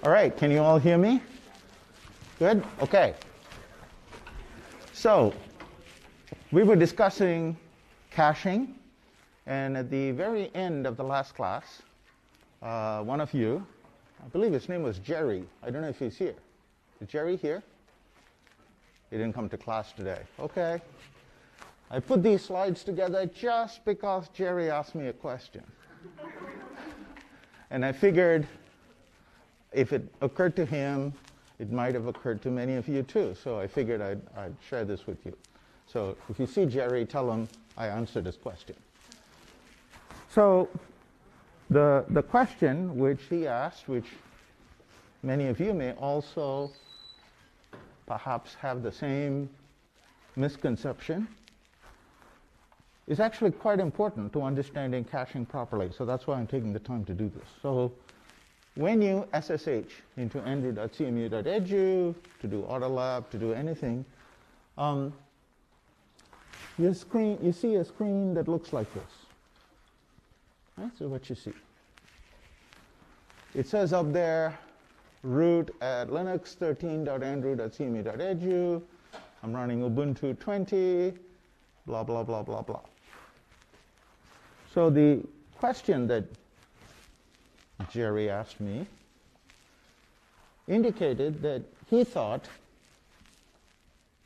All right, can you all hear me? Good? Okay. So, we were discussing caching, and at the very end of the last class, one of you, I believe his name was Jerry. I don't know if he's here. Is Jerry here? He didn't come to class today. Okay. I put these slides together just because Jerry asked me a question. And I figured if it occurred to him, it might have occurred to many of you too. So I figured I'd share this with you. So if you see Jerry, tell him I answered his question. So the question which he asked, which many of you may also perhaps have the same misconception, is actually quite important to understanding caching properly. So that's why I'm taking the time to do this. So when you SSH into andrew.cmu.edu to do AutoLab, to do anything, you see a screen that looks like this. Right? So what you see. It says up there, root at linux 13.andrew.cmu.edu. I'm running Ubuntu 20, blah, blah, blah, blah, blah. So the question that Jerry asked me indicated that he thought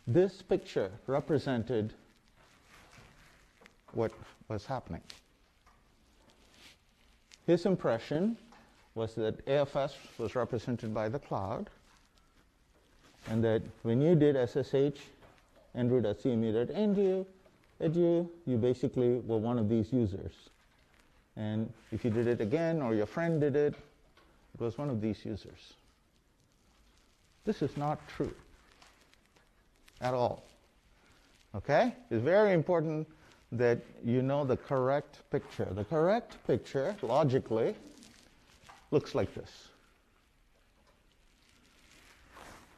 this picture represented what was happening. His impression was that AFS was represented by the cloud, and that when you did SSH andrew.cmu.edu, you basically were one of these users. And if you did it again, or your friend did it, it was one of these users. This is not true at all. Okay? It's very important that you know the correct picture. The correct picture, logically, looks like this.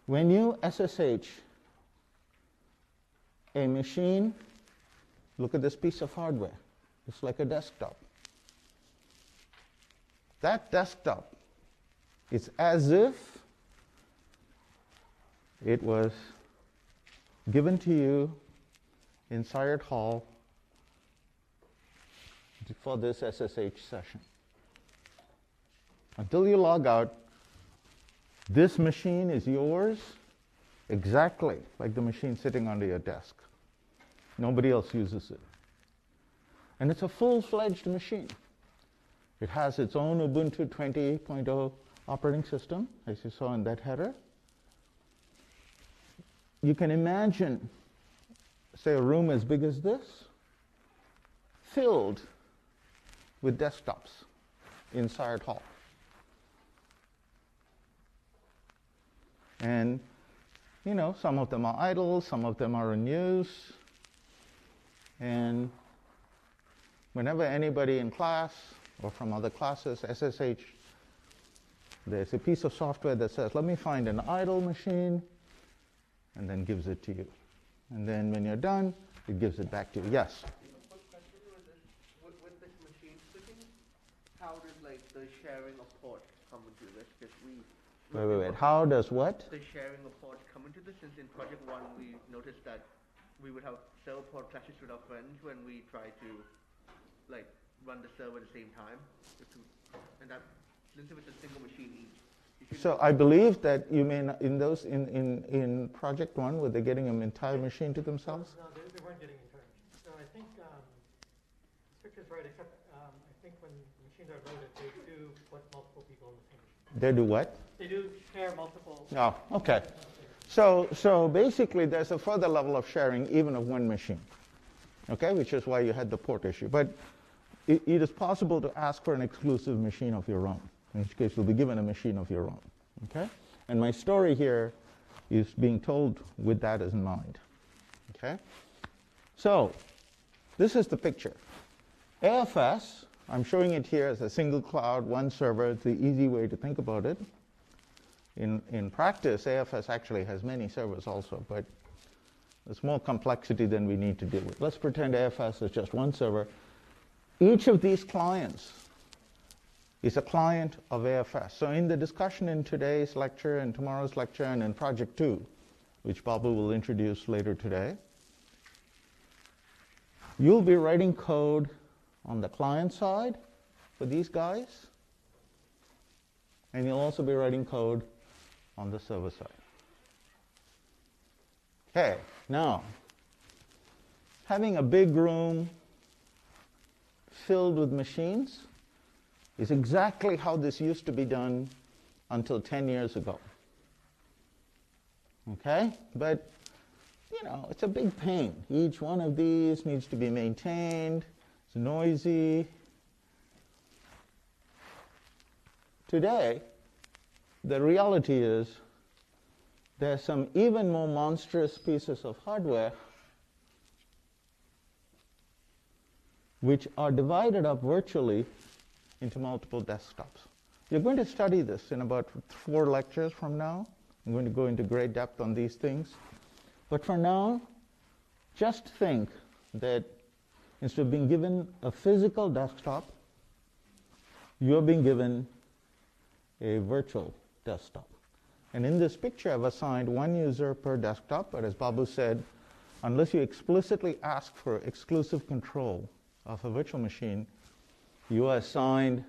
When you SSH a machine, look at this piece of hardware. It's like a desktop. That desktop is as if it was given to you in Syed Hall for this SSH session. Until you log out, this machine is yours exactly like the machine sitting under your desk. Nobody else uses it. And it's a full-fledged machine. It has its own Ubuntu 20.0 operating system, as you saw in that header. You can imagine, say, a room as big as this, filled with desktops in Syed Hall. And, you know, some of them are idle, some of them are in use. And whenever anybody in class or from other classes SSH, there's a piece of software that says, let me find an idle machine, and then gives it to you. And then when you're done, it gives it back to you. Yes? Quick question with this machine switching, how does like the sharing of ports come into this? Because Wait. How does what? The sharing of ports come into this, since in Project 1 we noticed that we would have server port clashes with our friends when we try to like run the server at the same time. And that, since it was a single machine each. So I believe that you may not, in Project 1, were they getting an entire machine to themselves? No, they weren't getting entire machines. So I think this picture's right, except I think when machines are loaded, they do put multiple people in the same machine. They do what? They do share multiple. Oh, okay. So basically, there's a further level of sharing even of one machine, okay, which is why you had the port issue. But it is possible to ask for an exclusive machine of your own, in which case you'll be given a machine of your own, okay? And my story here is being told with that as in mind, okay? So this is the picture. AFS, I'm showing it here as a single cloud, one server. It's the easy way to think about it. In practice, AFS actually has many servers also, but there's more complexity than we need to deal with. Let's pretend AFS is just one server. Each of these clients is a client of AFS. So in the discussion in today's lecture and tomorrow's lecture and in Project 2, which Babu will introduce later today, you'll be writing code on the client side for these guys, and you'll also be writing code on the server side. Okay, now, having a big room filled with machines is exactly how this used to be done until 10 years ago. Okay? But, you know, it's a big pain. Each one of these needs to be maintained. It's noisy. Today, the reality is there's some even more monstrous pieces of hardware which are divided up virtually into multiple desktops. You're going to study this in about 4 lectures from now. I'm going to go into great depth on these things. But for now, just think that instead of being given a physical desktop, you're being given a virtual desktop. And in this picture, I've assigned 1 user per desktop, but as Babu said, unless you explicitly ask for exclusive control of a virtual machine, you are assigned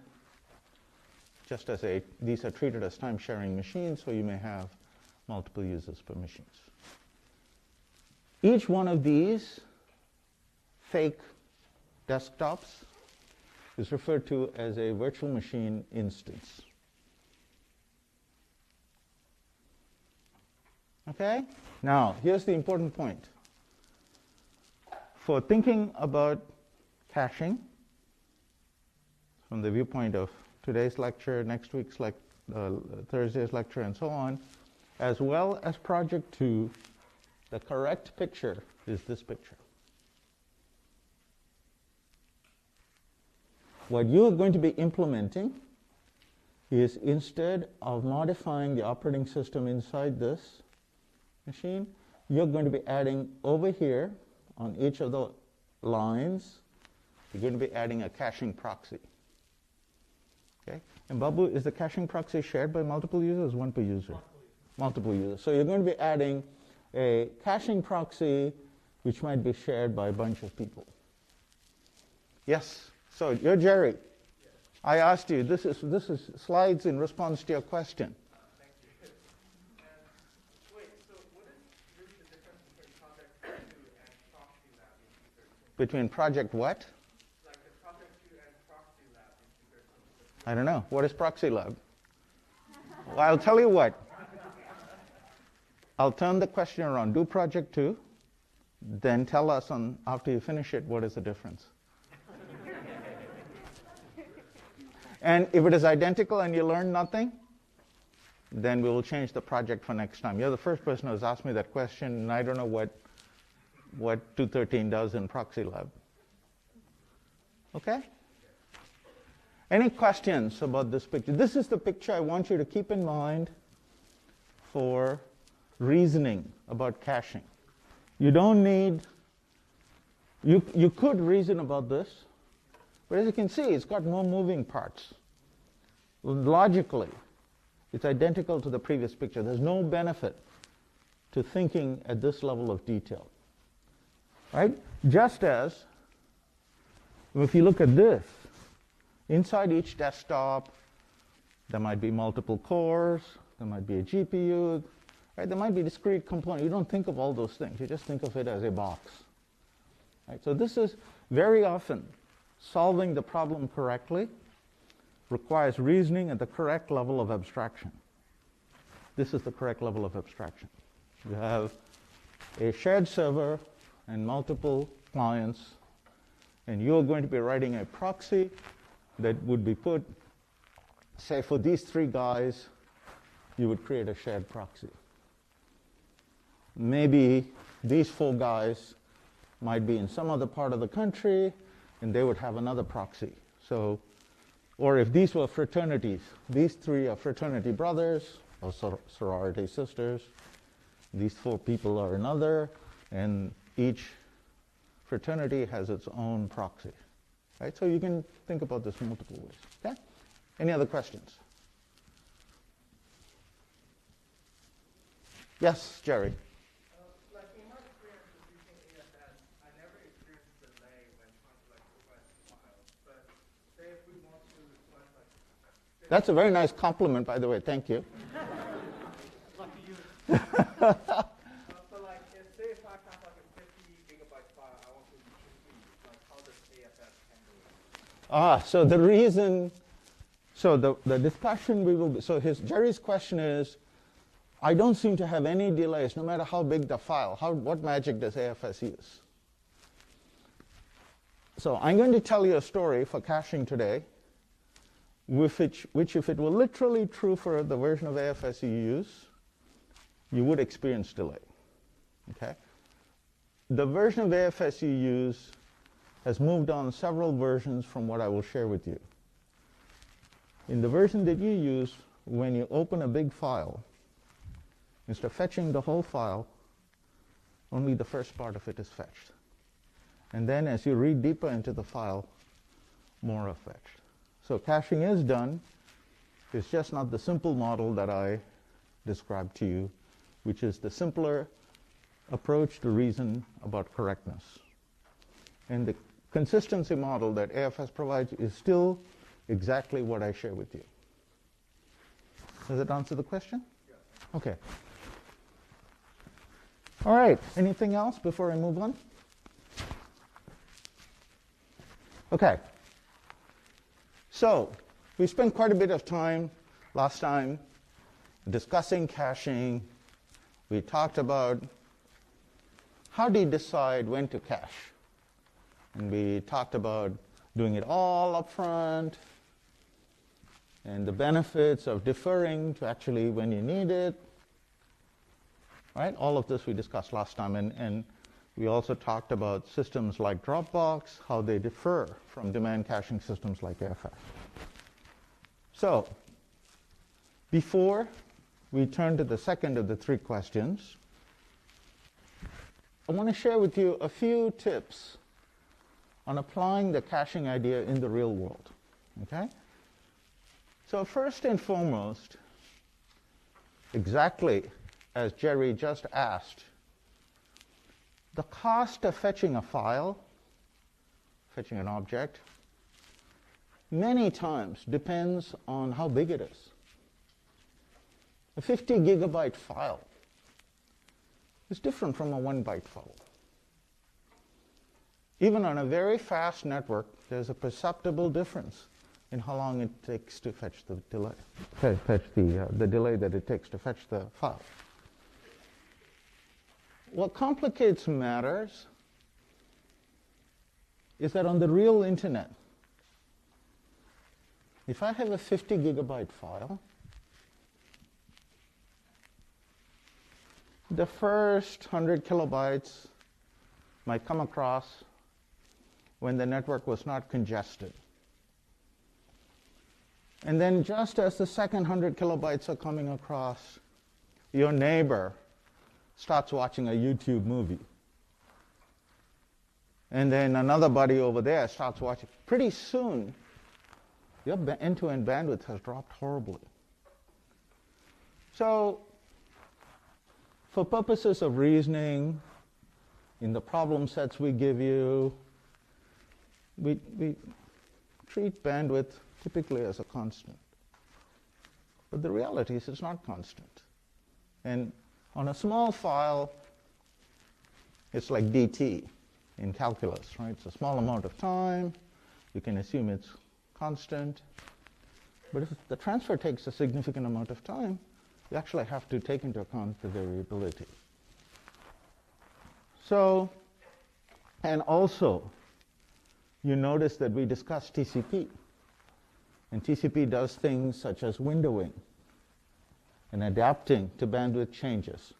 just as these are treated as time-sharing machines, so you may have multiple users per machines. Each one of these fake desktops is referred to as a virtual machine instance. Okay? Now, here's the important point. For thinking about caching, from the viewpoint of today's lecture, next week's Thursday's lecture, and so on, as well as Project 2, the correct picture is this picture. What you are going to be implementing is, instead of modifying the operating system inside this machine, you're going to be adding over here on each of the lines, you're going to be adding a caching proxy. Okay? And Babu, is the caching proxy shared by multiple users or one per user? Multiple users. So you're going to be adding a caching proxy which might be shared by a bunch of people. Yes? So you're Jerry. Yes. I asked you, this is slides in response to your question. Thank you. Wait, so what is really the difference between Project 2 and Proxy Lab in 2013? Between Project what? Like the Project 2 and Proxy Lab in 2013. I don't know. What is Proxy Lab? Well, I'll tell you what. I'll turn the question around. Do Project 2, then tell us after you finish it what is the difference. And if it is identical and you learn nothing, then we will change the project for next time. You're the first person who has asked me that question, and I don't know what 213 does in Proxy Lab. Okay? Any questions about this picture? This is the picture I want you to keep in mind for reasoning about caching. You don't need, you could reason about this, but as you can see, it's got more moving parts. Logically, it's identical to the previous picture. There's no benefit to thinking at this level of detail. Right? Just as, if you look at this, inside each desktop, there might be multiple cores, there might be a GPU, right? There might be discrete components. You don't think of all those things. You just think of it as a box. Right? So this is very often solving the problem correctly requires reasoning at the correct level of abstraction. This is the correct level of abstraction. You have a shared server and multiple clients, and you're going to be writing a proxy that would be put, say for these 3 guys, you would create a shared proxy. Maybe these 4 guys might be in some other part of the country, and they would have another proxy. So, or if these were fraternities, these 3 are fraternity brothers or sorority sisters. These 4 people are another, and each fraternity has its own proxy. Right? So you can think about this multiple ways. Okay? Any other questions? Yes, Jerry. Like in my experience with using AFS, I never experienced delay when trying to like request files. But say if we want to request like That's a very nice compliment, by the way. Thank you. Lucky you. so like say if I have like a 50 gigabyte file I want to retrieve, like how does AFS handle it? So the reason, so the discussion we will be, so Jerry's question is, I don't seem to have any delays, no matter how big the file. What magic does AFS use? So I'm going to tell you a story for caching today, which if it were literally true for the version of AFS you use, you would experience delay. Okay? The version of AFS you use has moved on several versions from what I will share with you. In the version that you use, when you open a big file, instead of fetching the whole file, only the first part of it is fetched. And then as you read deeper into the file, more are fetched. So caching is done. It's just not the simple model that I described to you, which is the simpler approach to reason about correctness. And the consistency model that AFS provides is still exactly what I share with you. Does it answer the question? Yeah. Okay. All right. Anything else before I move on? Okay. So we spent quite a bit of time last time discussing caching. We talked about how do you decide when to cache. And we talked about doing it all up front and the benefits of deferring to actually when you need it. Right? All of this we discussed last time. And we also talked about systems like Dropbox, how they differ from demand caching systems like AFS. So before we turn to the second of the three questions, I want to share with you a few tips on applying the caching idea in the real world. Okay? So first and foremost, exactly as Jerry just asked, the cost of fetching a file, fetching an object, many times depends on how big it is. A 50 gigabyte file is different from a 1 byte file. Even on a very fast network, there's a perceptible difference in how long it takes to fetch the delay, the delay that it takes to fetch the file. What complicates matters is that on the real internet, if I have a 50 gigabyte file, the first 100 kilobytes might come across when the network was not congested. And then just as the second 100 kilobytes are coming across, your neighbor starts watching a YouTube movie. And then another buddy over there starts watching. Pretty soon, your end-to-end bandwidth has dropped horribly. So for purposes of reasoning, in the problem sets we give you, we treat bandwidth typically as a constant. But the reality is it's not constant. And on a small file, it's like dt in calculus, right? It's a small amount of time. You can assume it's constant. But if the transfer takes a significant amount of time, you actually have to take into account the variability. So, and also, you notice that we discussed TCP. And TCP does things such as windowing and adapting to bandwidth changes.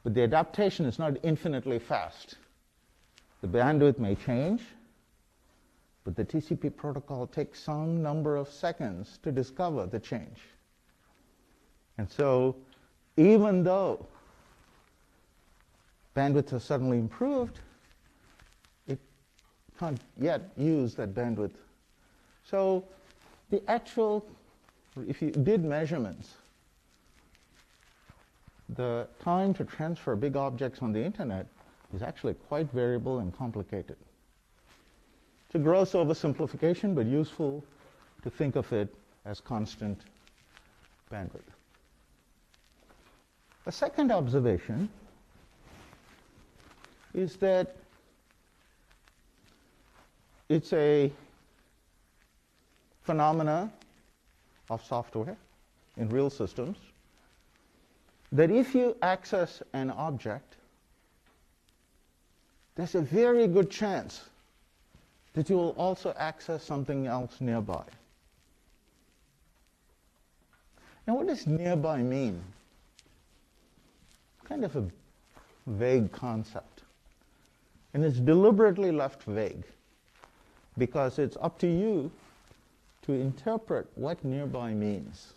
But the adaptation is not infinitely fast. The bandwidth may change, but the TCP protocol takes some number of seconds to discover the change. And so, even though bandwidth has suddenly improved, it can't yet use that bandwidth. So the actual, if you did measurements, the time to transfer big objects on the internet is actually quite variable and complicated. It's a gross oversimplification, but useful to think of it as constant bandwidth. A second observation is that it's a phenomena of software in real systems that if you access an object, there's a very good chance that you will also access something else nearby. Now, what does nearby mean? Kind of a vague concept. And it's deliberately left vague because it's up to you to interpret what nearby means.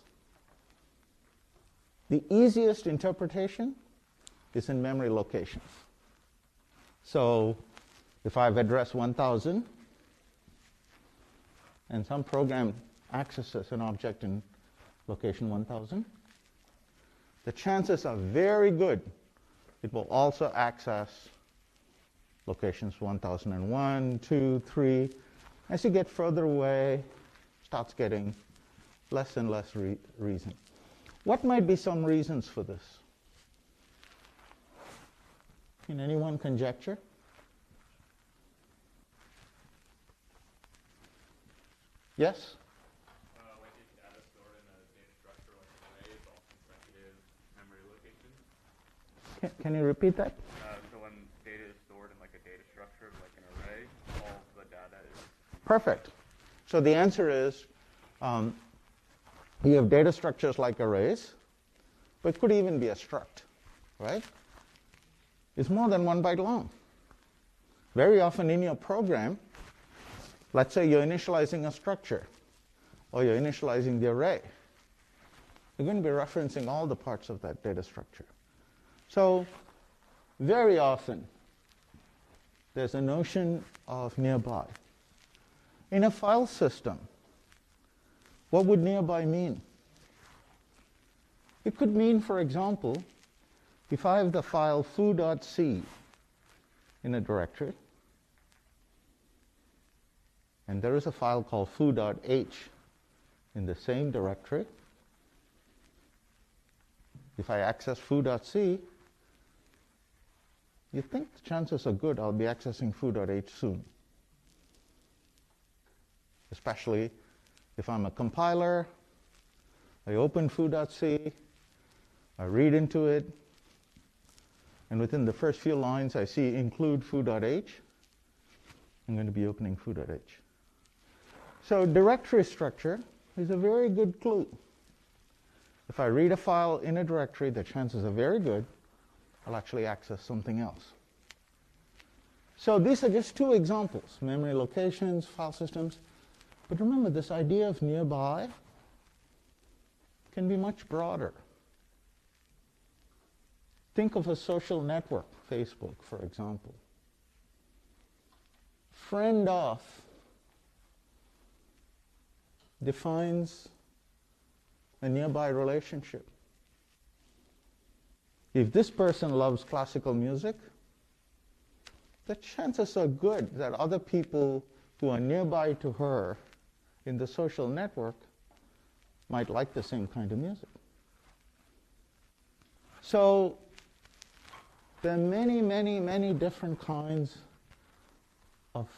The easiest interpretation is in memory locations. So if I have address 1000 and some program accesses an object in location 1000, the chances are very good it will also access locations 1001, 2, 3. As you get further away, it starts getting less and less reason. What might be some reasons for this? Can anyone conjecture? Yes? Like if data stored in a data structure like an array is all consecutive memory locations. Can you repeat that? So when data is stored in like a data structure, like an array, all the data is... Perfect. So the answer is you have data structures like arrays, but it could even be a struct, right? It's more than 1 byte long. Very often in your program, let's say you're initializing a structure, or you're initializing the array. You're going to be referencing all the parts of that data structure. So very often, there's a notion of nearby. In a file system, what would nearby mean? It could mean, for example, if I have the file foo.c in a directory, and there is a file called foo.h in the same directory, if I access foo.c, you think the chances are good I'll be accessing foo.h soon. Especially if I'm a compiler, I open foo.c, I read into it, and within the first few lines I see include foo.h, I'm going to be opening foo.h. So directory structure is a very good clue. If I read a file in a directory, the chances are very good I'll actually access something else. So these are just two examples, memory locations, file systems. But remember, this idea of nearby can be much broader. Think of a social network, Facebook, for example. Friend of defines a nearby relationship. If this person loves classical music, the chances are good that other people who are nearby to her in the social network might like the same kind of music. So there are many, many, many different kinds of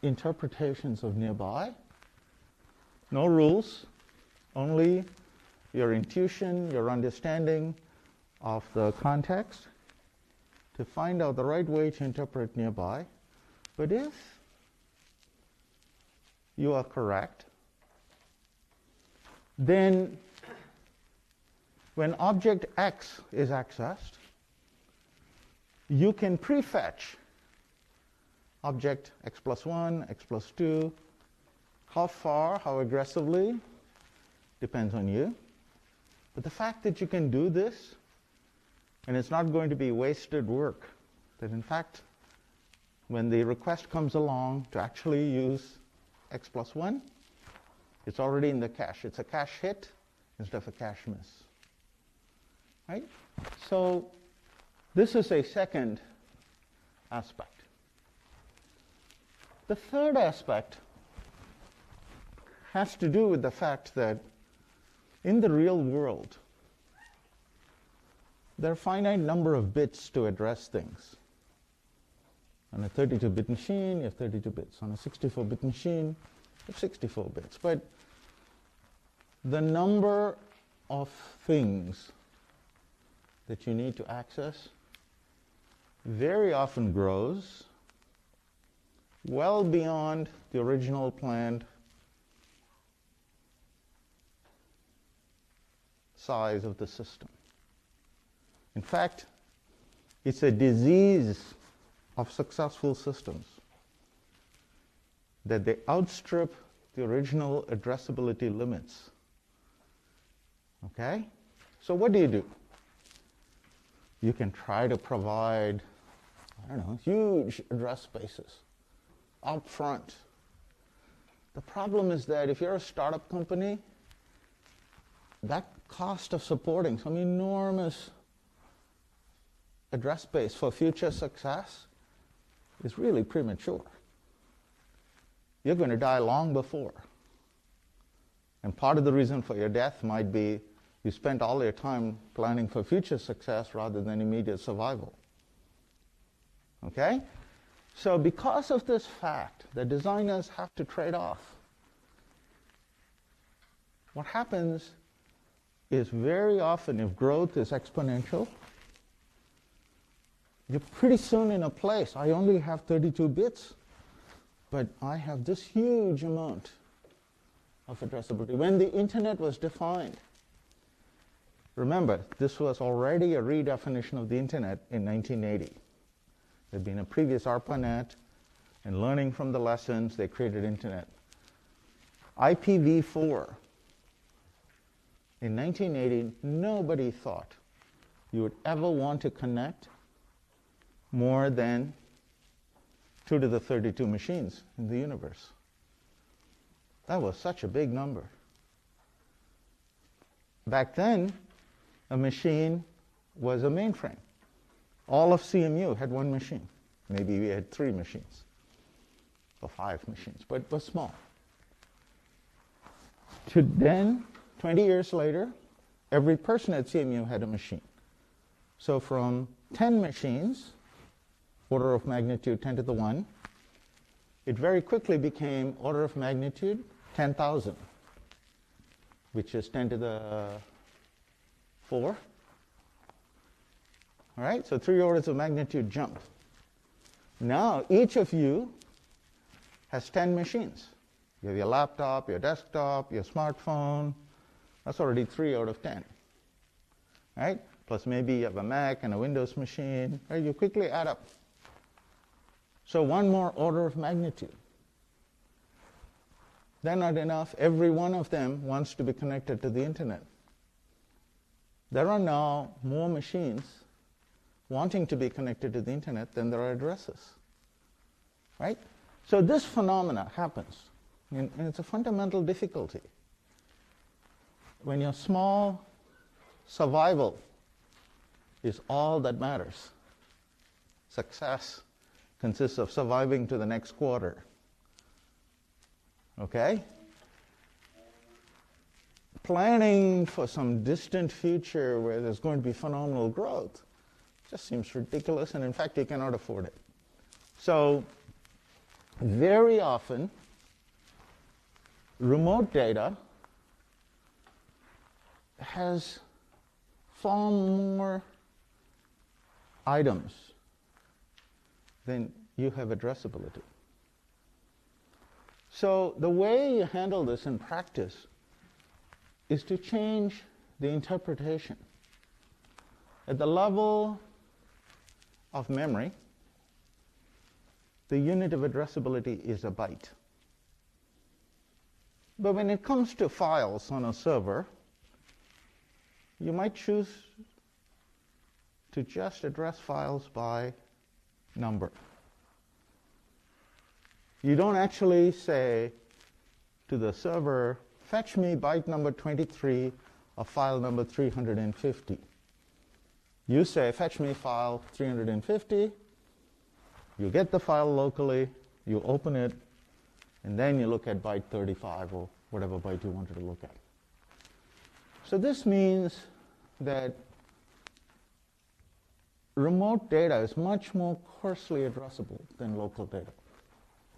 interpretations of nearby. No rules, only your intuition, your understanding of the context to find out the right way to interpret nearby. But if you are correct, then when object X is accessed, you can prefetch object X plus 1, X plus 2. How far, how aggressively, depends on you. But the fact that you can do this, and it's not going to be wasted work, that in fact, when the request comes along to actually use X plus 1, It's already in the cache. It's a cache hit instead of a cache miss. Right? So this is a second aspect. The third aspect has to do with the fact that in the real world, there are a finite number of bits to address things. On a 32-bit machine, you have 32 bits. On a 64-bit machine, you have 64 bits. But the number of things that you need to access very often grows well beyond the original planned size of the system. In fact, it's a disease of successful systems that they outstrip the original addressability limits. Okay? So what do? You can try to provide, I don't know, huge address spaces up front. The problem is that if you're a startup company, that cost of supporting some enormous address space for future success is really premature. You're going to die long before. And part of the reason for your death might be you spent all your time planning for future success rather than immediate survival. Okay? So because of this fact, the designers have to trade off. What happens is very often, if growth is exponential, you're pretty soon in a place, I only have 32 bits, but I have this huge amount of addressability. When the internet was defined, remember, this was already a redefinition of the internet in 1980. There had been a previous ARPANET, and learning from the lessons, they created internet. IPv4. In 1980, nobody thought you would ever want to connect more than 2 to the 32 machines in the universe. That was such a big number. Back then, a machine was a mainframe. All of CMU had one machine. Maybe we had 3 machines or 5 machines, but it was small. To then, 20 years later, every person at CMU had a machine. So from 10 machines, order of magnitude 10 to the 1, it very quickly became order of magnitude 10,000, which is 10 to the 4. All right, so 3 orders of magnitude jump. Now, each of you has 10 machines. You have your laptop, your desktop, your smartphone. That's already 3 out of 10. Right? Plus maybe you have a Mac and a Windows machine. Right? You quickly add up. So 1 more order of magnitude. They're not enough. Every one of them wants to be connected to the internet. There are now more machines wanting to be connected to the internet than there are addresses. Right? So this phenomena happens, and it's a fundamental difficulty. When you're small, survival is all that matters. Success consists of surviving to the next quarter. Okay? Planning for some distant future where there's going to be phenomenal growth just seems ridiculous, and in fact, you cannot afford it. So, very often, remote data has far more items than you have addressability. So the way you handle this in practice is to change the interpretation. At the level of memory, the unit of addressability is a byte. But when it comes to files on a server, you might choose to just address files by number. You don't actually say to the server, fetch me byte number 23 of file number 350. You say, fetch me file 350. You get the file locally, you open it, and then you look at byte 35 or whatever byte you wanted to look at. So this means that remote data is much more coarsely addressable than local data.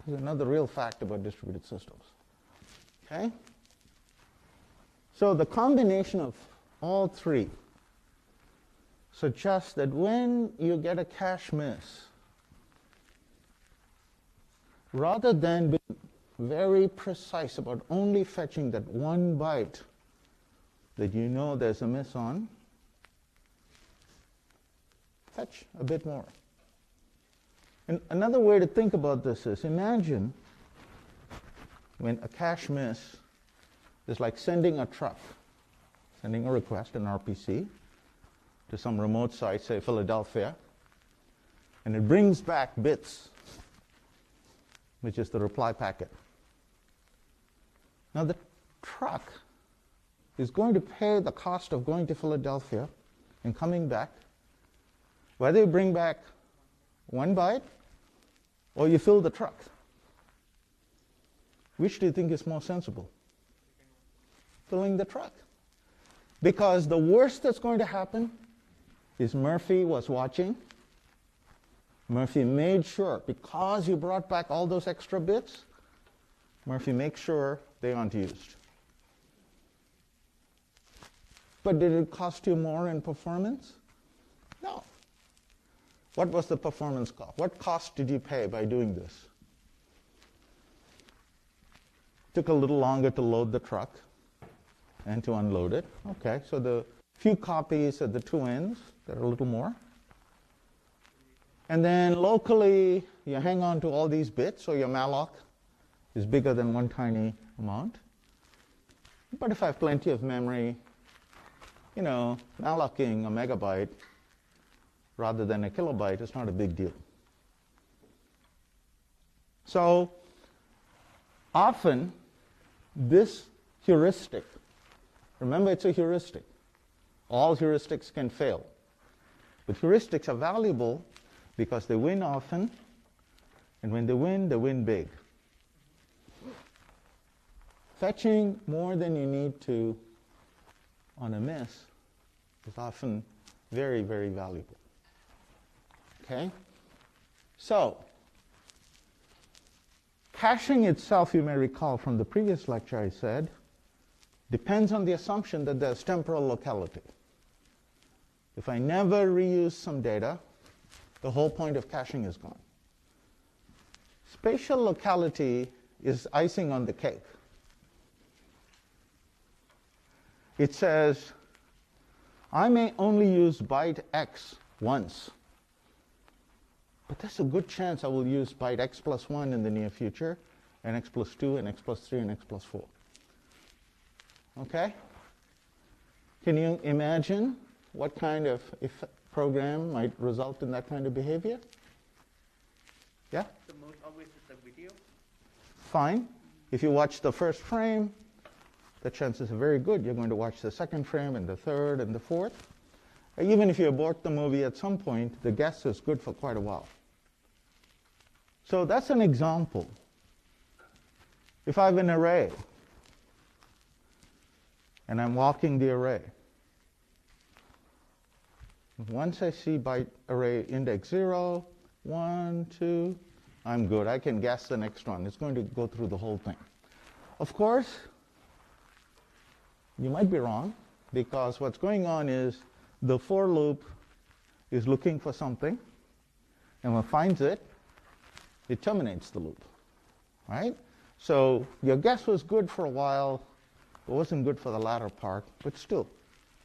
This is another real fact about distributed systems. Okay? So the combination of all three suggests that when you get a cache miss, rather than being very precise about only fetching that one byte that you know there's a miss on, fetch a bit more. And another way to think about this is, imagine when a cache miss is like sending a truck, sending a request, an RPC, to some remote site, say Philadelphia, and it brings back bits, which is the reply packet. Now the truck is going to pay the cost of going to Philadelphia and coming back, whether you bring back one byte or you fill the truck. Which do you think is more sensible? Filling the truck. Because the worst that's going to happen is Murphy was watching. Murphy made sure, because you brought back all those extra bits, Murphy makes sure they aren't used. But did it cost you more in performance? No. What was the performance cost? What cost did you pay by doing this? Took a little longer to load the truck and to unload it. Okay, so the few copies at the two ends, that are a little more. And then locally, you hang on to all these bits, so your malloc is bigger than one tiny amount. But if I have plenty of memory, mallocing a megabyte rather than a kilobyte is not a big deal. So often, this heuristic, remember it's a heuristic. All heuristics can fail. But heuristics are valuable because they win often, and when they win big. Fetching more than you need to on a miss is often very, very valuable. Okay? So, caching itself, you may recall from the previous lecture I said, depends on the assumption that there's temporal locality. If I never reuse some data, the whole point of caching is gone. Spatial locality is icing on the cake. It says, I may only use byte X once, but there's a good chance I will use byte X plus 1 in the near future, and X plus 2, and X plus 3, and X plus 4. Okay? Can you imagine what kind of program might result in that kind of behavior? Yeah? The most obvious is the video. Fine. If you watch the first frame, the chances are very good you're going to watch the second frame and the third and the fourth. Even if you abort the movie at some point, the guess is good for quite a while. So that's an example. If I have an array, and I'm walking the array, once I see byte array index 0, 1, 2, I'm good. I can guess the next one. It's going to go through the whole thing. Of course, you might be wrong, because what's going on is the for loop is looking for something, and when it finds it, it terminates the loop, right? So your guess was good for a while, it wasn't good for the latter part, but still,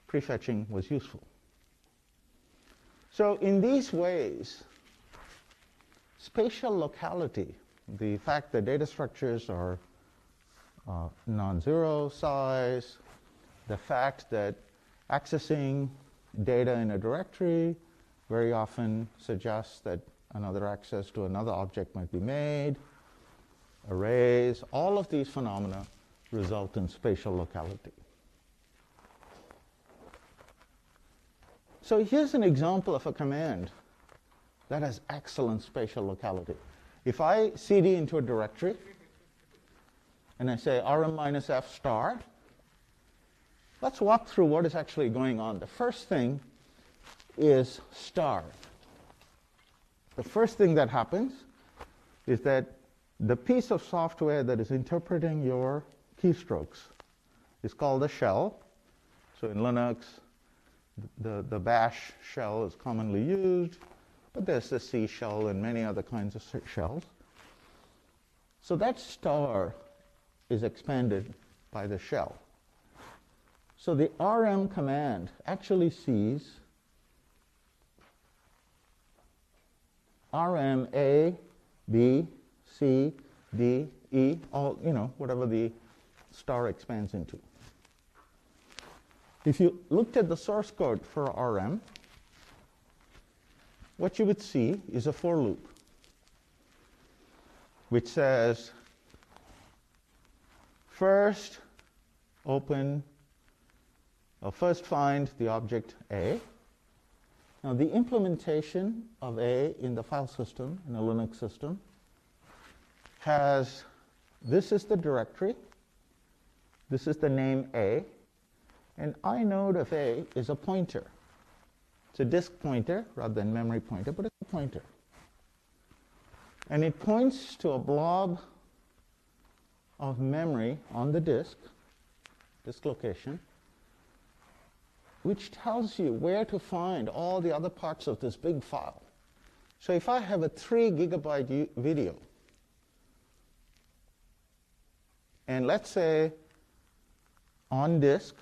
prefetching was useful. So in these ways, spatial locality, the fact that data structures are non-zero size, the fact that accessing data in a directory very often suggests that another access to another object might be made, arrays, all of these phenomena result in spatial locality. So here's an example of a command that has excellent spatial locality. If I cd into a directory and I say rm-f star, let's walk through what is actually going on. The first thing is star. The first thing that happens is that the piece of software that is interpreting your keystrokes is called a shell. So in Linux, the bash shell is commonly used, but there's the C shell and many other kinds of shells. So that star is expanded by the shell. So the rm command actually sees rm A, B, C, D, E, all, whatever the star expands into. If you looked at the source code for rm, what you would see is a for loop, which says, first find the object A. Now, the implementation of A in the file system, in a Linux system, has, this is the directory, this is the name A, and inode of A is a pointer. It's a disk pointer rather than memory pointer, but it's a pointer. And it points to a blob of memory on the disk location, which tells you where to find all the other parts of this big file. So if I have a 3 gigabyte video, and let's say on disk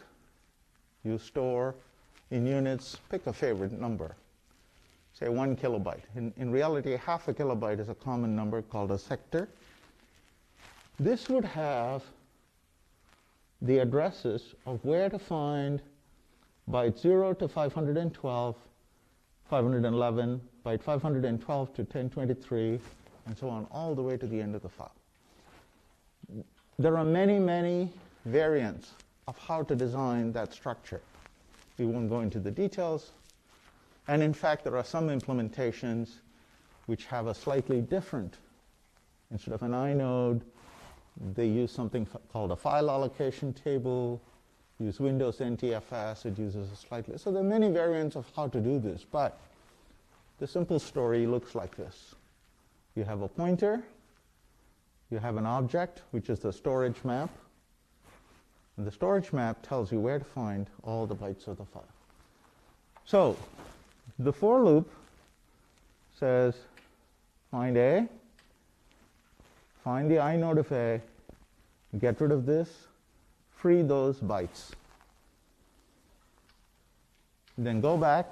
you store in units, pick a favorite number, say 1 kilobyte. In reality, half a kilobyte is a common number called a sector. This would have the addresses of where to find byte 0 to 512, 511, byte 512 to 1023, and so on, all the way to the end of the file. There are many, many variants of how to design that structure. We won't go into the details. And in fact, there are some implementations which have a slightly different, instead of an inode, they use something called a file allocation table, use Windows NTFS, it uses a slightly, so there are many variants of how to do this, but the simple story looks like this. You have a pointer, you have an object, which is the storage map, and the storage map tells you where to find all the bytes of the file. So, the for loop says, find A, find the inode of A, get rid of this, free those bytes. Then go back,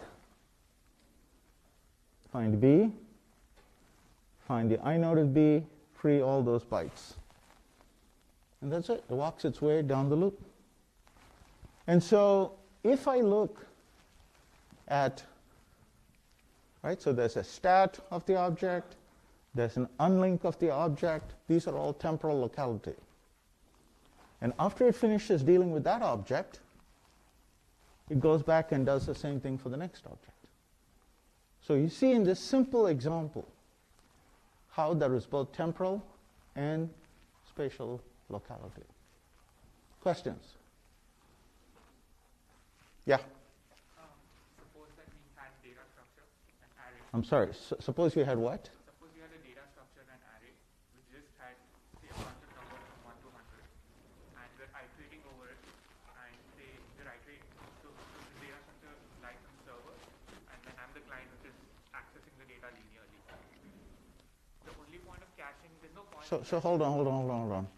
find B, find the inode of B, free all those bytes. And that's it. It walks its way down the loop. And so if I look at, right, so there's a stat of the object, there's an unlink of the object. These are all temporal locality. And after it finishes dealing with that object, it goes back and does the same thing for the next object. So you see in this simple example how there is both temporal and spatial locality. Questions? Yeah? Suppose that we had data structure and array. I'm sorry, suppose you had what? Suppose we had a data structure and array which just had, say, a bunch of numbers from 1 to 100, and we're iterating over it, and say we're iterating. So the data structure lies on the server, and then I'm the client which is accessing the data linearly. The only point of caching, there's no point. So hold on.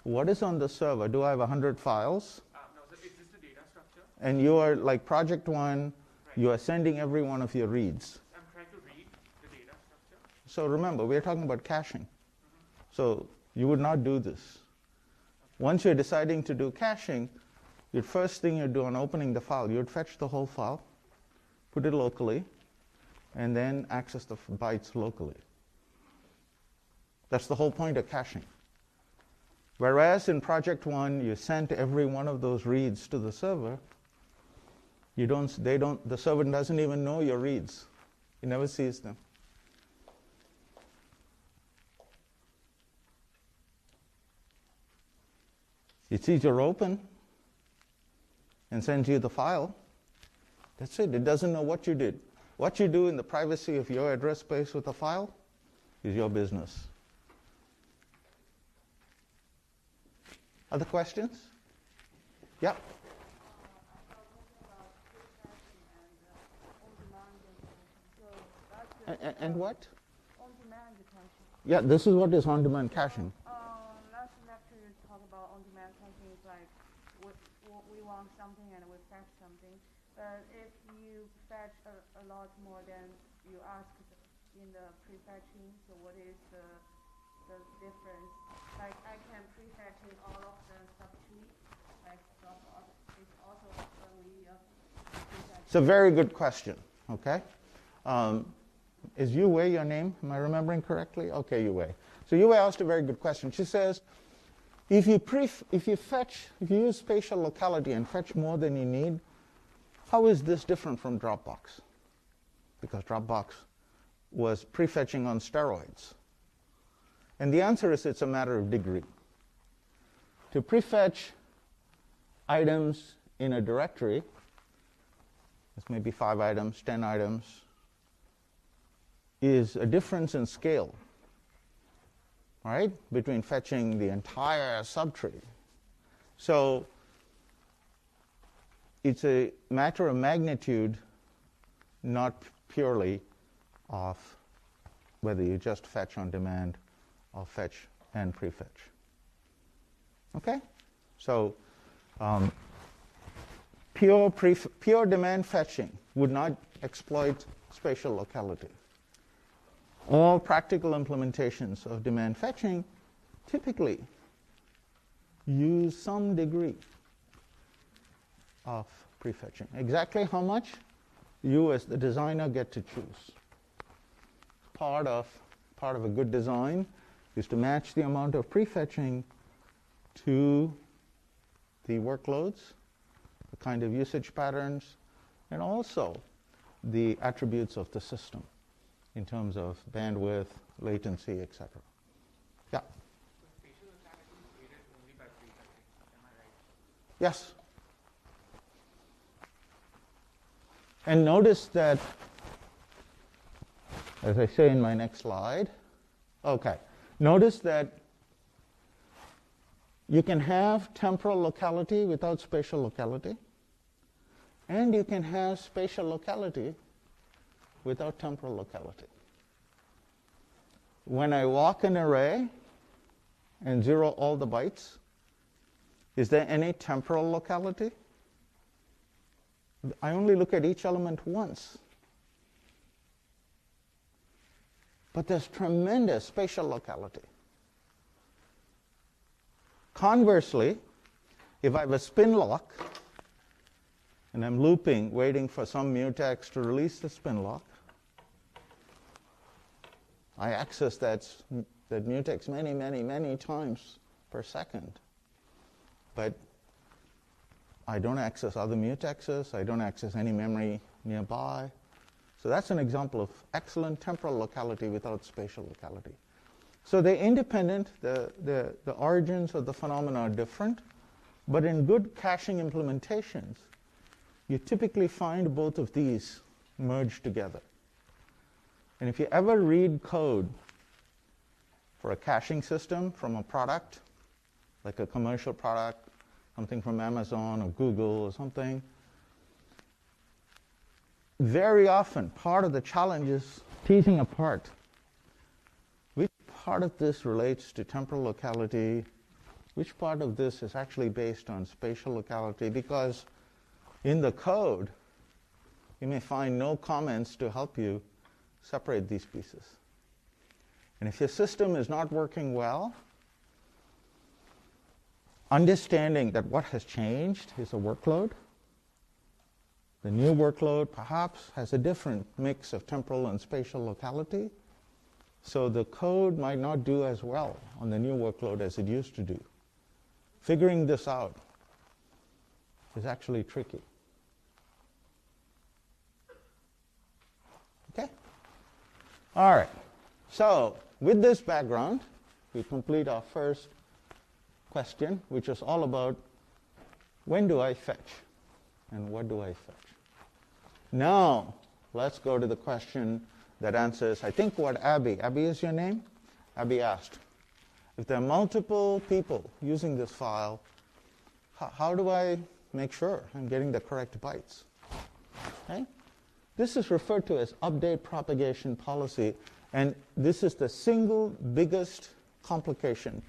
What is on the server? Do I have 100 files? No, so it's just the data structure. And you are like project one, Right. you are sending every one of your reads. I'm trying to read the data structure. So remember, we're talking about caching. So you would not do this. Once you're deciding to do caching, the first thing you do on opening the file, you would fetch the whole file, put it locally, and then access the bytes locally. That's the whole point of caching. Whereas in project 1, you sent every one of those reads to the server, the server doesn't even know your reads. It never sees them. It sees you're open and sends you the file. That's it. It doesn't know what you did. What you do in the privacy of your address space with a file is your business. Other questions? Yeah. And what? On-demand caching. Yeah, this is what is on-demand caching. Last lecture you talked about on-demand caching is like we want something and we fetch something. But if you fetch a lot more than you asked in the prefetching, so what is the difference? Like I can prefetching all of the subtree, like Dropbox is also a way of prefetching. It's a very good question. Okay. Is Yu Wei your name? Am I remembering correctly? Okay, Yu Wei. So Yu Wei asked a very good question. She says, if you use spatial locality and fetch more than you need, how is this different from Dropbox? Because Dropbox was prefetching on steroids. And the answer is it's a matter of degree. To prefetch items in a directory, this may be 5 items, 10 items, is a difference in scale, right, between fetching the entire subtree. So it's a matter of magnitude, not purely of whether you just fetch on demand or fetch and prefetch. Okay? So pure demand fetching would not exploit spatial locality. All practical implementations of demand fetching typically use some degree of prefetching. Exactly how much, you as the designer get to choose. Part of a good design is to match the amount of prefetching to the workloads, the kind of usage patterns, and also the attributes of the system in terms of bandwidth, latency, etc. Yeah? So spatial locality is created only by prefetching, am I right? Yes. And notice that, as I say in my next slide, okay, notice that you can have temporal locality without spatial locality, and you can have spatial locality without temporal locality. When I walk an array and zero all the bytes, is there any temporal locality? I only look at each element once. But there's tremendous spatial locality. Conversely, if I have a spin lock and I'm looping, waiting for some mutex to release the spin lock, I access that mutex many, many, many times per second. But I don't access other mutexes. I don't access any memory nearby. So that's an example of excellent temporal locality without spatial locality. So they're independent. The origins of the phenomena are different. But in good caching implementations, you typically find both of these merged together. And if you ever read code for a caching system from a product, like a commercial product, something from Amazon or Google or something, very often part of the challenge is teasing apart which part of this relates to temporal locality, which part of this is actually based on spatial locality, because in the code you may find no comments to help you separate these pieces. And if your system is not working well, understanding that what has changed is a workload. The new workload perhaps has a different mix of temporal and spatial locality, so the code might not do as well on the new workload as it used to do figuring this out is actually tricky. Okay? All right. So with this background, we complete our first question, which is all about when do I fetch and what do I fetch? Now, let's go to the question that answers, I think, what Abby is your name? Abby asked, if there are multiple people using this file, how do I make sure I'm getting the correct bytes? Okay? This is referred to as update propagation policy, and this is the single biggest complication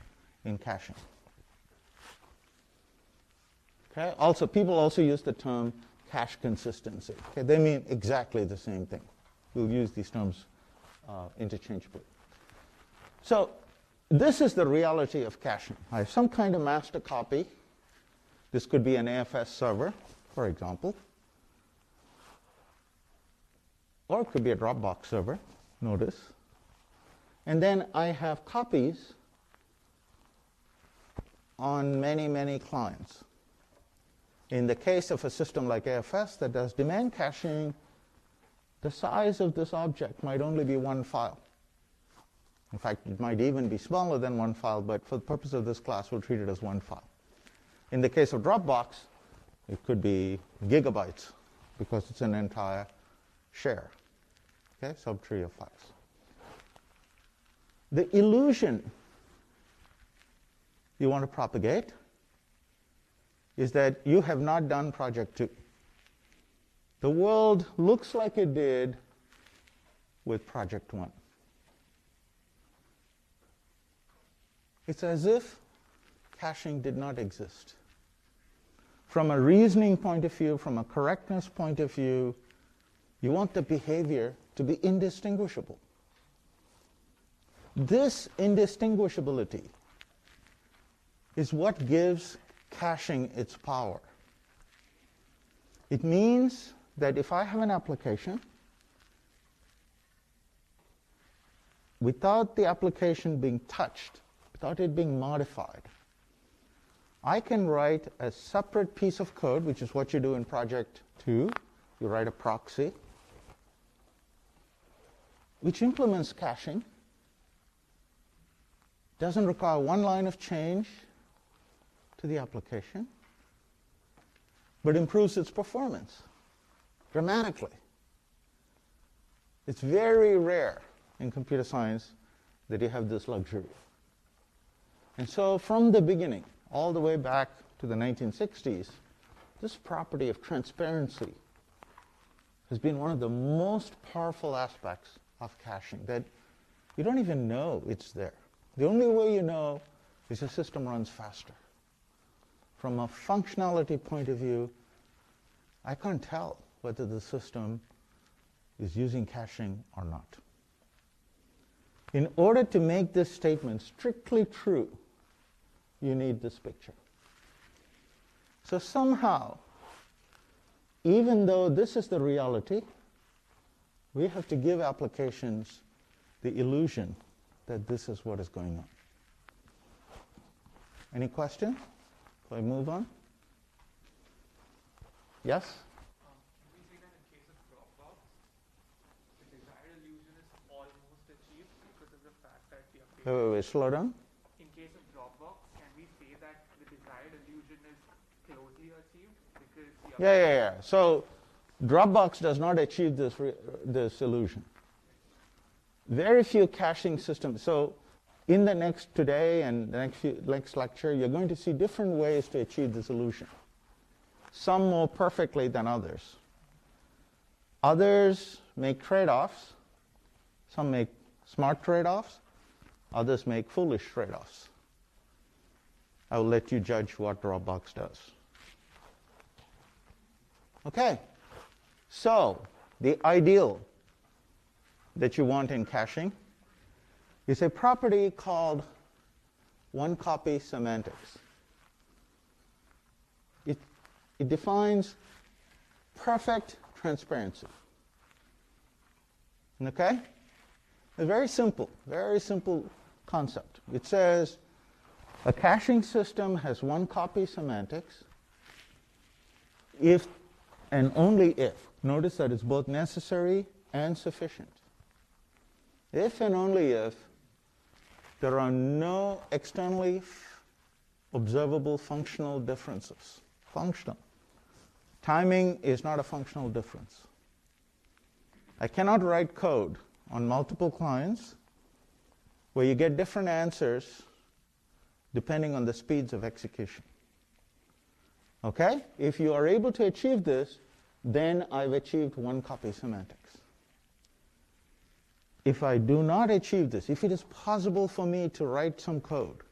in caching. Okay? Also, people also use the term cache consistency. Okay? They mean exactly the same thing. We'll use these terms interchangeably. So this is the reality of caching. I have some kind of master copy. This could be an AFS server, for example. Or it could be a Dropbox server, notice. And then I have copies on many, many clients. In the case of a system like AFS that does demand caching, the size of this object might only be one file. In fact, it might even be smaller than one file, but for the purpose of this class, we'll treat it as one file. In the case of Dropbox, it could be gigabytes because it's an entire share, okay, subtree of files. The illusion you want to propagate is that you have not done project 2. The world looks like it did with project 1. It's as if caching did not exist. From a reasoning point of view, from a correctness point of view, you want the behavior to be indistinguishable. This indistinguishability is what gives caching its power. It means that if I have an application, without the application being touched, without it being modified, I can write a separate piece of code, which is what you do in project 2. You write a proxy, which implements caching, doesn't require one line of change to the application, but improves its performance dramatically. It's very rare in computer science that you have this luxury. And so from the beginning, all the way back to the 1960s, this property of transparency has been one of the most powerful aspects of caching, that you don't even know it's there. The only way you know is the system runs faster. From a functionality point of view, I can't tell whether the system is using caching or not. In order to make this statement strictly true, you need this picture. So somehow, even though this is the reality, we have to give applications the illusion that this is what is going on. Any questions? Shall I move on? Yes? Can we say that in case of Dropbox, the desired illusion is almost achieved because of the fact that the update... Wait, slow down. In case of Dropbox, can we say that the desired illusion is closely achieved because the Yeah. So Dropbox does not achieve this illusion. Very few caching systems. So in the today and the next lecture, you're going to see different ways to achieve this illusion. Some more perfectly than others. Others make trade-offs. Some make smart trade-offs. Others make foolish trade-offs. I will let you judge what Dropbox does. Okay. So the ideal that you want in caching is a property called one-copy semantics. It defines perfect transparency. Okay? A very simple concept. It says A caching system has one copy semantics if and only if. Notice that it's both necessary and sufficient. If and only if there are no externally observable functional differences. Functional. Timing is not a functional difference. I cannot write code on multiple clients where you get different answers depending on the speeds of execution. Okay? If you are able to achieve this, then I've achieved one copy semantics. If I do not achieve this, if it is possible for me to write some code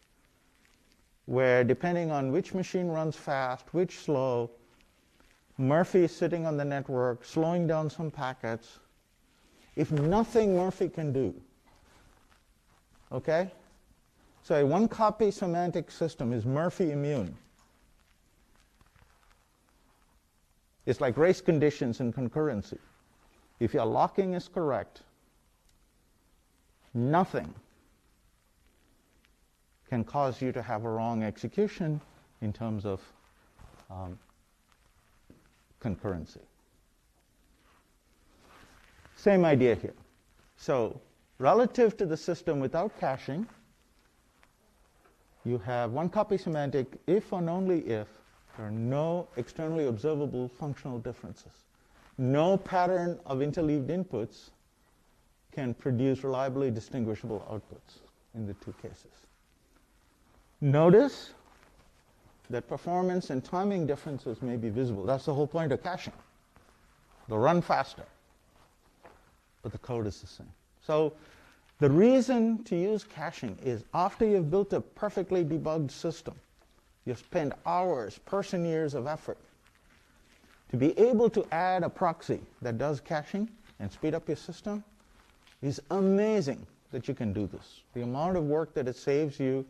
where depending on which machine runs fast, which slow, Murphy is sitting on the network, slowing down some packets, if nothing Murphy can do, okay? So a one copy semantic system is Murphy immune. It's like race conditions in concurrency. If your locking is correct, nothing can cause you to have a wrong execution in terms of concurrency. Same idea here. So relative to the system without caching, you have one copy semantic if and only if there are no externally observable functional differences. No pattern of interleaved inputs can produce reliably distinguishable outputs in the two cases. Notice that performance and timing differences may be visible. That's the whole point of caching. They'll run faster, but the code is the same. So the reason to use caching is after you've built a perfectly debugged system, you've spent hours, person years of effort to be able to add a proxy that does caching and speed up your system is amazing that you can do this. The amount of work that it saves you,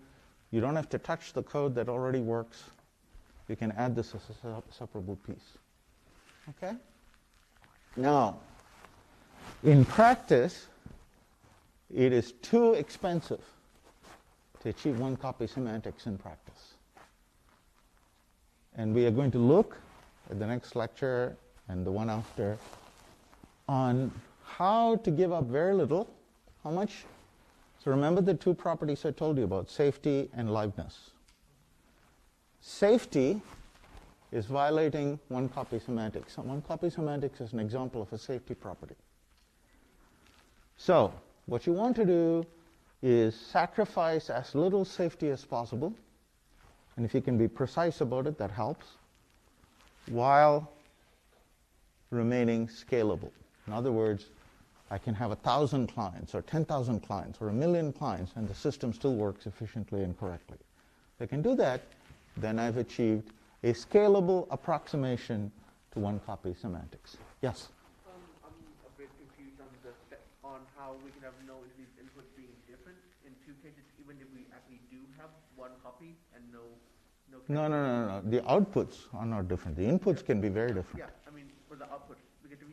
you don't have to touch the code that already works. You can add this as a separable piece. Okay? Now, in practice, it is too expensive to achieve one copy semantics in practice. And we are going to look at the next lecture and the one after on how to give up very little. How much? So remember the two properties I told you about, safety and liveness. Safety is violating one copy semantics. One copy semantics is an example of a safety property. So what you want to do is sacrifice as little safety as possible, and if you can be precise about it, that helps, while remaining scalable. In other words, I can have 1,000 clients or 10,000 clients or 1,000,000 clients and the system still works efficiently and correctly. If I can do that, then I've achieved a scalable approximation to one copy semantics. Yes? I'm a bit confused on how we can have no these inputs being different in two cases, even if we actually do have one copy and no. No. The outputs are not different. The inputs can be very different. Yeah, I mean for the outputs, because if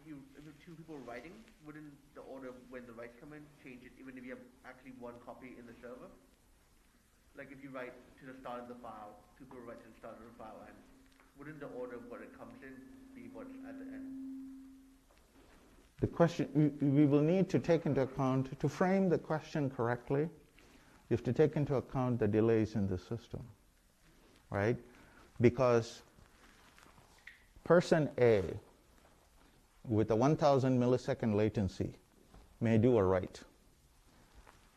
two people writing, wouldn't the order when the writes come in change it, even if you have actually one copy in the server? Like if you write to the start of the file, two people write to the start of the file, and wouldn't the order when it comes in be what's at the end? The question, we will need to take into account, to frame the question correctly, you have to take into account the delays in the system, right? Because person A with a 1,000 millisecond latency may do a write.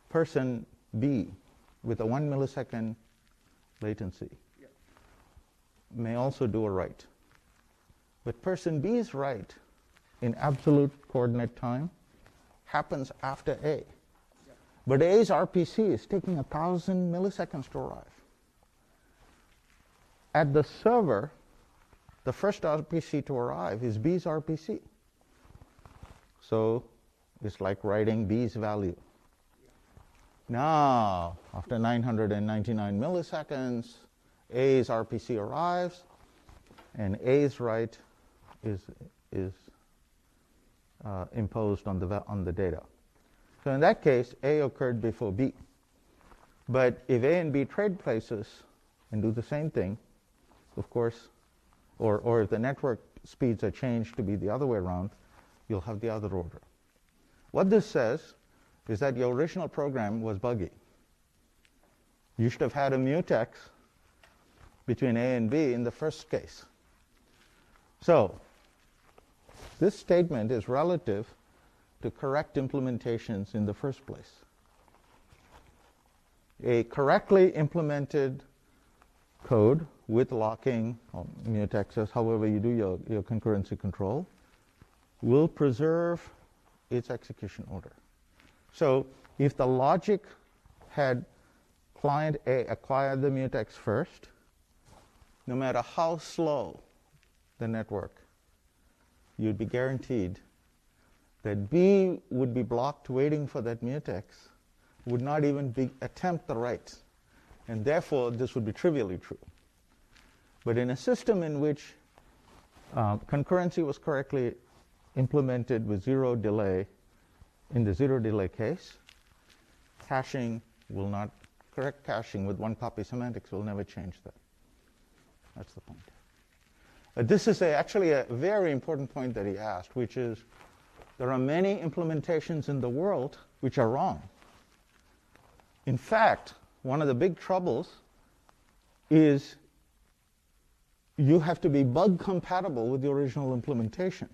Person B with a 1 millisecond latency may also do a write. But person B's write in absolute coordinate time happens after A. But A's RPC is taking 1,000 milliseconds to arrive. At the server, the first RPC to arrive is B's RPC. So it's like writing B's value. Now, after 999 milliseconds, A's RPC arrives, and A's write is imposed on the data. So in that case, A occurred before B. But if A and B trade places and do the same thing, of course, or if the network speeds are changed to be the other way around, you'll have the other order. What this says is that your original program was buggy. You should have had a mutex between A and B in the first case. So this statement is relative to correct implementations in the first place. A correctly implemented code with locking or mutexes, however you do your concurrency control, will preserve its execution order. So if the logic had client A acquire the mutex first, no matter how slow the network, you'd be guaranteed that B would be blocked waiting for that mutex, would not even attempt the write, and therefore this would be trivially true. But in a system in which concurrency was correctly implemented with zero delay, in the zero delay case, caching will not, correct caching with one copy semantics will never change that. That's the point. This is actually a very important point that he asked, which is there are many implementations in the world which are wrong. In fact, one of the big troubles is you have to be bug compatible with the original implementation,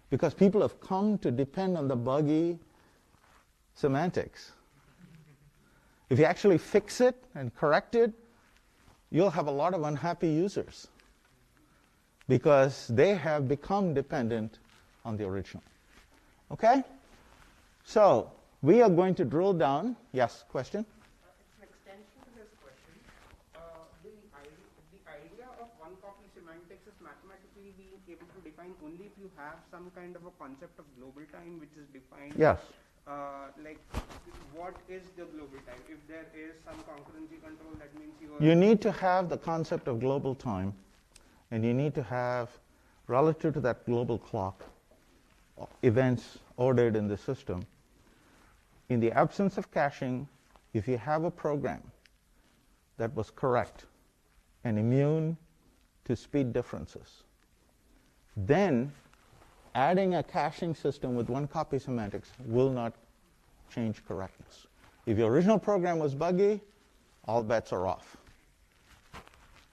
because people have come to depend on the buggy semantics. If you actually fix it and correct it, you'll have a lot of unhappy users because they have become dependent on the original. Okay? So we are going to drill down. Yes, question? It's an extension to this question. The idea of one copy semantics is mathematically being able to define only if you have some kind of a concept of global time which is defined. Yes. Like, what is the global time? If there is some concurrency control, that means you need to have the concept of global time, and you need to have, relative to that global clock, events ordered in the system. In the absence of caching, if you have a program that was correct and immune to speed differences, then adding a caching system with one copy semantics will not change correctness. If your original program was buggy, all bets are off.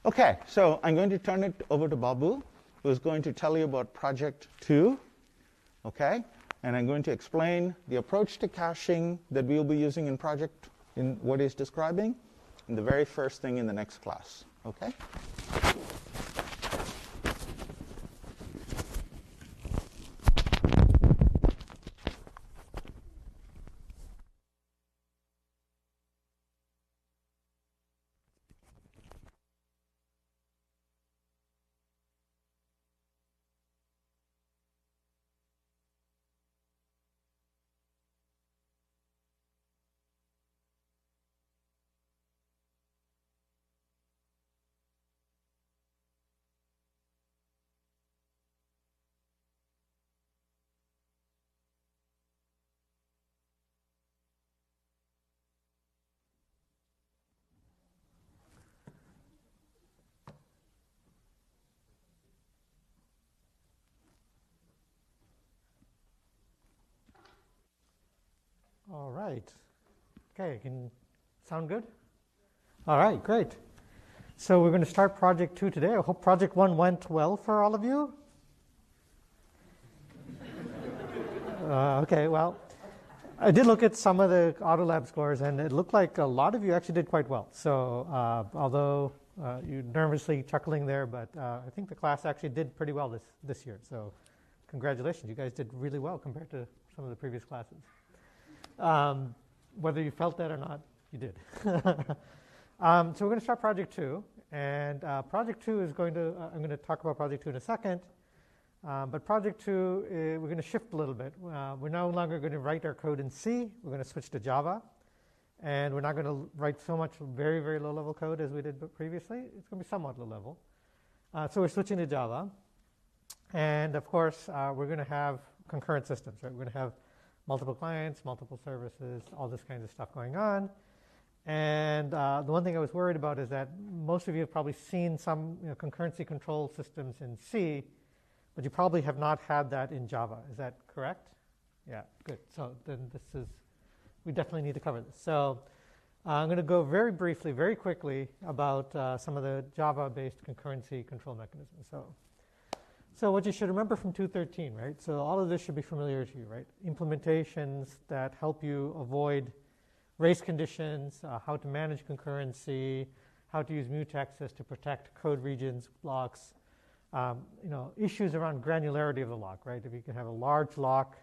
Okay, so I'm going to turn it over to Babu, who is going to tell you about Project 2. Okay, and I'm going to explain the approach to caching that we will be using in Project, in what he's describing, in the very first thing in the next class. Okay? All right. Okay, can sound good? All right, great. So we're going to start Project 2 today. I hope Project 1 went well for all of you. Okay, well, I did look at some of the AutoLab scores, and it looked like a lot of you actually did quite well. So although you're nervously chuckling there, but I think the class actually did pretty well this year. So congratulations, you guys did really well compared to some of the previous classes. Whether you felt that or not, you did. So we're going to start Project 2. And Project 2 is going to, I'm going to talk about Project 2 in a second. But Project 2, we're going to shift a little bit. We're no longer going to write our code in C. We're going to switch to Java. And we're not going to write so much very, very low-level code as we did previously. It's going to be somewhat low-level. So we're switching to Java. And, of course, we're going to have concurrent systems. Right? We're going to have multiple clients, multiple services, all this kind of stuff going on. And the one thing I was worried about is that most of you have probably seen some concurrency control systems in C, but you probably have not had that in Java. Is that correct? Yeah, good. So then we definitely need to cover this. So I'm going to go very briefly, very quickly about some of the Java-based concurrency control mechanisms. So what you should remember from 2.13, right? So all of this should be familiar to you, right? Implementations that help you avoid race conditions, how to manage concurrency, how to use mutexes to protect code regions, blocks, issues around granularity of the lock, right? If you can have a large lock,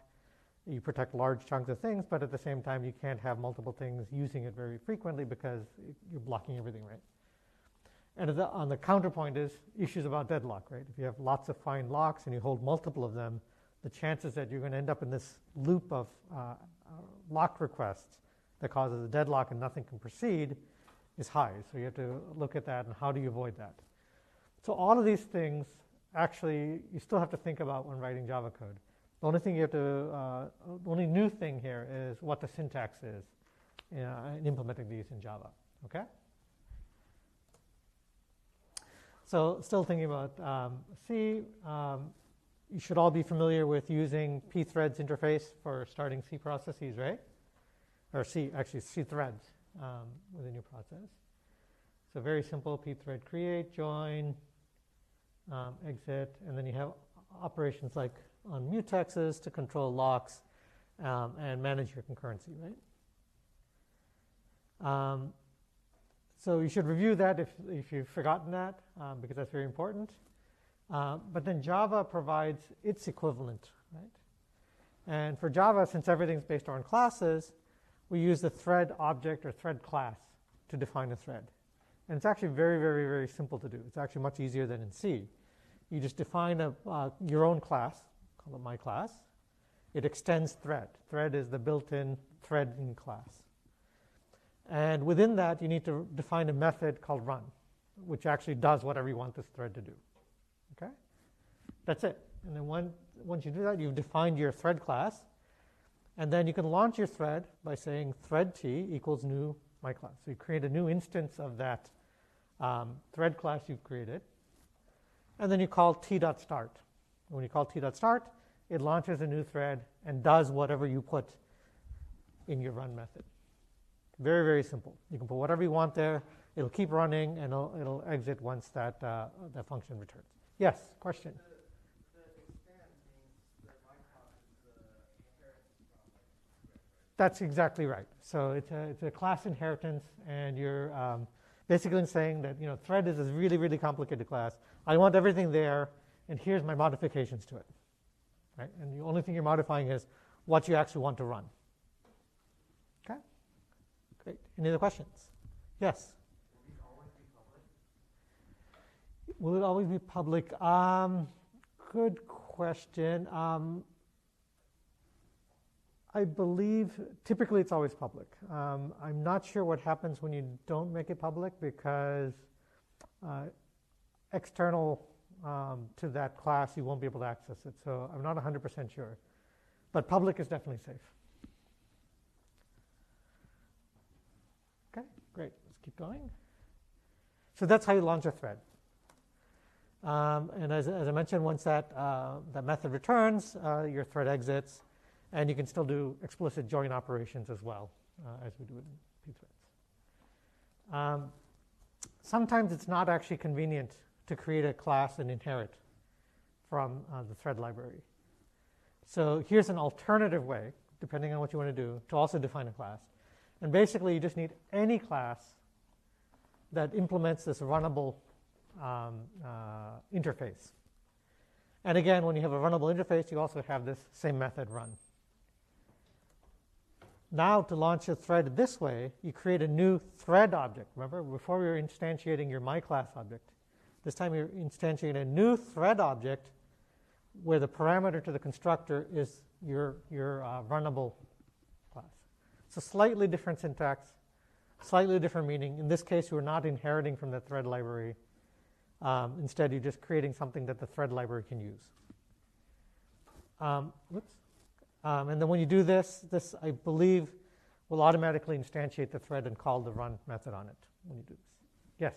you protect large chunks of things, but at the same time, you can't have multiple things using it very frequently because you're blocking everything, right? And on the counterpoint is issues about deadlock, right? If you have lots of fine locks and you hold multiple of them, the chances that you're going to end up in this loop of lock requests that causes a deadlock and nothing can proceed is high. So you have to look at that and how do you avoid that? So all of these things, actually, you still have to think about when writing Java code. The only thing the only new thing here is what the syntax is in implementing these in Java, okay? So still thinking about C, you should all be familiar with using pthreads interface for starting C processes, right? Or C threads within your process. So very simple, pthread create, join, exit, and then you have operations like on mutexes to control locks and manage your concurrency, right? So you should review that if you've forgotten that, because that's very important. But then Java provides its equivalent, right? And for Java, since everything's based on classes, we use the thread object or thread class to define a thread. And it's actually very, very, very simple to do. It's actually much easier than in C. You just define your own class, call it my class. It extends thread. Thread is the built-in threading class. And within that, you need to define a method called run, which actually does whatever you want this thread to do. Okay? That's it. And then once you do that, you've defined your thread class. And then you can launch your thread by saying thread t equals new my class. So you create a new instance of that thread class you've created. And then you call t.start. When you call t.start, it launches a new thread and does whatever you put in your run method. Very, very simple. You can put whatever you want there. It'll keep running, and it'll exit once that function returns. Yes, question? The extend means that my class is inheritance from thread, right? That's exactly right. So it's a class inheritance, and you're basically saying that thread is this really, really complicated class. I want everything there, and here's my modifications to it. Right? And the only thing you're modifying is what you actually want to run. Okay? Great. Any other questions? Yes? Will it always be public? Good question. I believe typically it's always public. I'm not sure what happens when you don't make it public because external to that class, you won't be able to access it. So I'm not 100% sure. But public is definitely safe. Okay, great. Let's keep going. So that's how you launch a thread. And as I mentioned, once that method returns, your thread exits. And you can still do explicit join operations as well, as we do in pthreads. Sometimes it's not actually convenient to create a class and inherit from the thread library. So here's an alternative way, depending on what you want to do, to also define a class. And basically, you just need any class that implements this runnable interface. And again, when you have a runnable interface, you also have this same method run. Now, to launch a thread this way, you create a new thread object. Remember, before we were instantiating your myClass object. This time you're instantiating a new thread object where the parameter to the constructor is your runnable class. So slightly different syntax, slightly different meaning. In this case, we're not inheriting from the thread library. Instead, you're just creating something that the thread library can use. And then when you do this, I believe will automatically instantiate the thread and call the run method on it when you do this. Yes?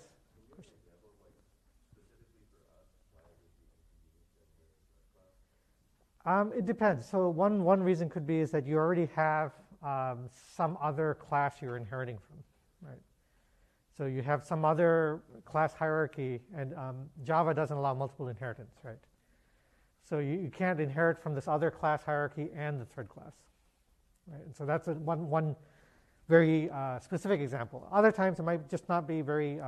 It depends. So one reason could be is that you already have some other class you're inheriting from, right? So you have some other class hierarchy, and Java doesn't allow multiple inheritance, right? So you can't inherit from this other class hierarchy and the thread class, right? And so that's one very specific example. Other times it might just not be very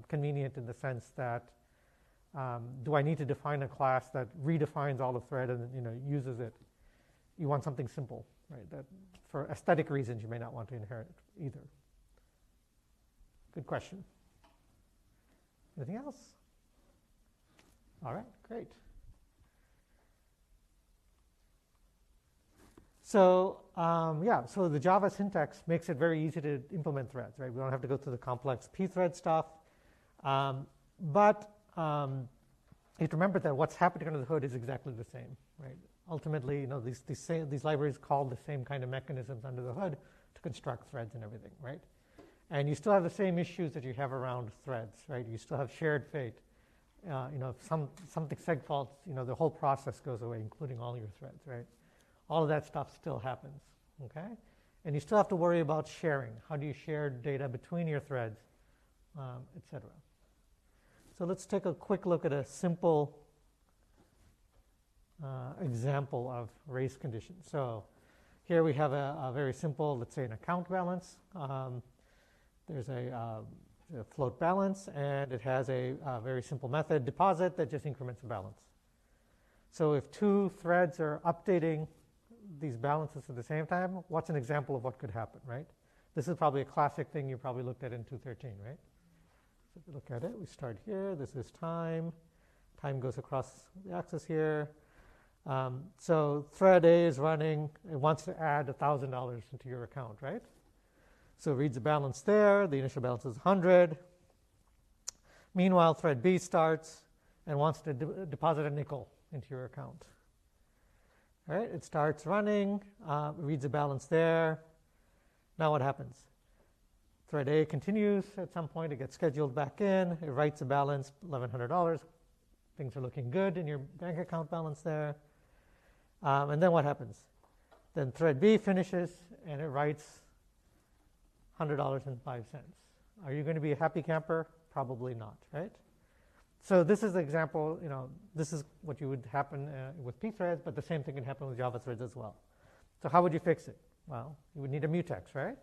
convenient in the sense that do I need to define a class that redefines all the thread and uses it? You want something simple, right? That for aesthetic reasons you may not want to inherit either. Good question. Anything else? All right, great. So so the Java syntax makes it very easy to implement threads, right? We don't have to go through the complex pthread stuff. But you have to remember that what's happening under the hood is exactly the same, right? Ultimately, these libraries call the same kind of mechanisms under the hood to construct threads and everything, right? And you still have the same issues that you have around threads, right? You still have shared fate. If something seg faults, the whole process goes away, including all your threads, right? All of that stuff still happens, okay? And you still have to worry about sharing. How do you share data between your threads, et cetera? So let's take a quick look at a simple example of race conditions. So here we have a very simple, let's say, an account balance. There's a float balance, and it has a very simple method, deposit, that just increments the balance. So if two threads are updating these balances at the same time, what's an example of what could happen, right? This is probably a classic thing you probably looked at in 213, right? So if we look at it, we start here. This is time. Time goes across the axis here. So thread A is running. It wants to add $1,000 into your account, right? So it reads the balance there. The initial balance is 100. Meanwhile, thread B starts and wants to deposit a nickel into your account. All right, it starts running, reads the balance there. Now what happens? Thread A continues. At some point, it gets scheduled back in. It writes a balance, $1,100. Things are looking good in your bank account balance there. And then what happens? Then thread B finishes, and it writes $100.05. Are you going to be a happy camper? Probably not, right? So this is the example, this is what you would happen with pthreads, but the same thing can happen with Java threads as well. So how would you fix it? Well, you would need a mutex, right?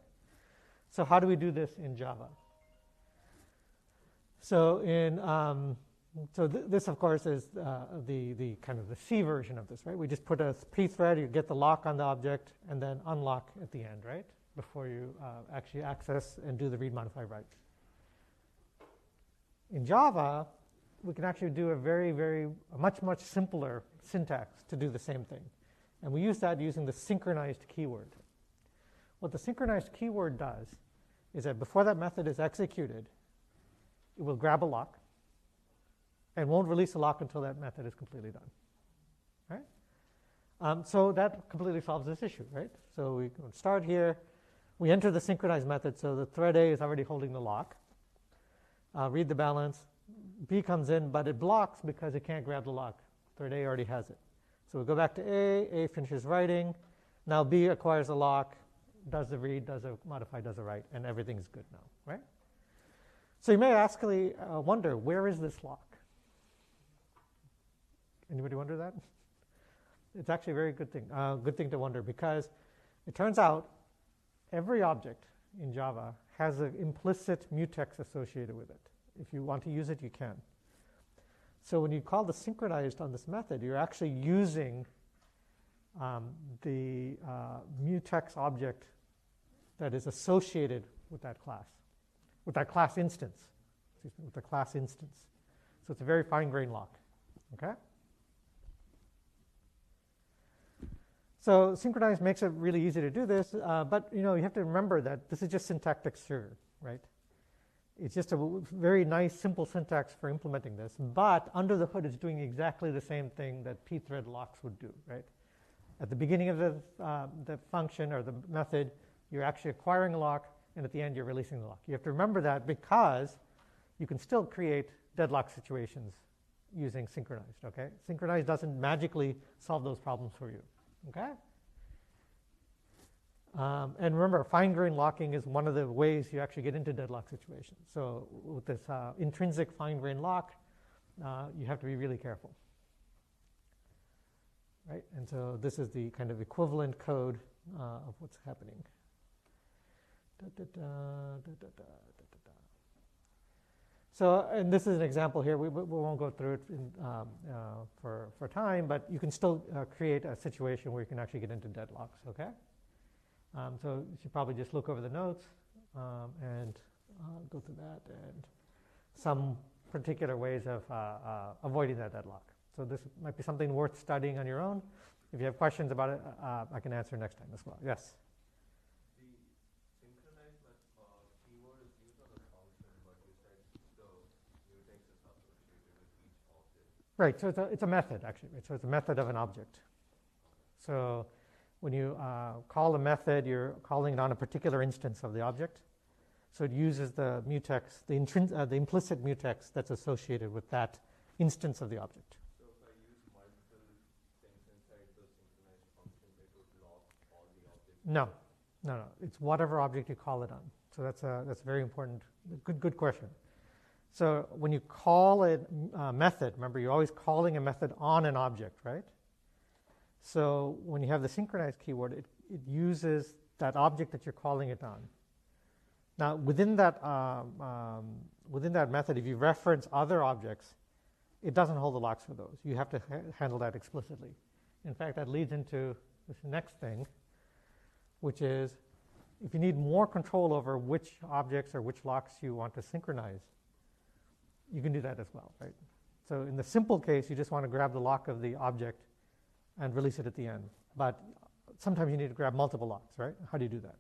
So how do we do this in Java? So this, of course, is the kind of the C version of this, right? We just put a pthread, you get the lock on the object, and then unlock at the end, right? Before you actually access and do the read, modify, write. In Java, we can actually do a much simpler syntax to do the same thing. And we use that using the synchronized keyword. What the synchronized keyword does is that before that method is executed, it will grab a lock and won't release the lock until that method is completely done. Right? So that completely solves this issue, right? So we can start here. We enter the synchronized method, so the thread A is already holding the lock. Read the balance. B comes in, but it blocks because it can't grab the lock. Thread A already has it. So we go back to A finishes writing. Now B acquires the lock, does the read, does a modify, does a write, and everything's good now, right? So you may actually wonder, where is this lock? Anybody wonder that? It's actually a very good thing to wonder, because it turns out every object in Java has an implicit mutex associated with it. If you want to use it, you can. So when you call the synchronized on this method, you're actually using the mutex object that is associated with that class instance. With the class instance. So it's a very fine-grained lock. Okay? So synchronized makes it really easy to do this, but you have to remember that this is just syntactic sugar, right? It's just a very nice, simple syntax for implementing this, but under the hood, it's doing exactly the same thing that pthread locks would do, right? At the beginning of the function or the method, You're actually acquiring a lock, and at the end, you're releasing the lock. You have to remember that because you can still create deadlock situations using synchronized, okay? Synchronized doesn't magically solve those problems for you, okay? And remember, fine-grained locking is one of the ways you actually get into deadlock situations. So with this intrinsic fine-grained lock, you have to be really careful, right? And so this is the kind of equivalent code of what's happening. So, and this is an example here. We won't go through it for time, but you can still create a situation where you can actually get into deadlocks, okay? So you should probably just look over the notes and go through that and some particular ways of avoiding that deadlock. So this might be something worth studying on your own. If you have questions about it, I can answer next time as well. Yes? Keyword is used on the function, but you said the mutex is associated with each object. Right, so it's a method, actually. Right? So it's a method of an object. So when you call a method, you're calling it on a particular instance of the object. So it uses the mutex, the implicit mutex that's associated with that instance of the object. So if I use multiple things inside the synchronized function, it would lock all the objects? No. It's whatever object you call it on. So that's very important. Good question. So when you call a method, remember you're always calling a method on an object, right? So when you have the synchronized keyword, it uses that object that you're calling it on. Now within that method, if you reference other objects, it doesn't hold the locks for those. You have to handle that explicitly. In fact, that leads into this next thing, which is if you need more control over which objects or which locks you want to synchronize, you can do that as well, right? So in the simple case, you just want to grab the lock of the object and release it at the end. But sometimes you need to grab multiple locks, right? How do you do that?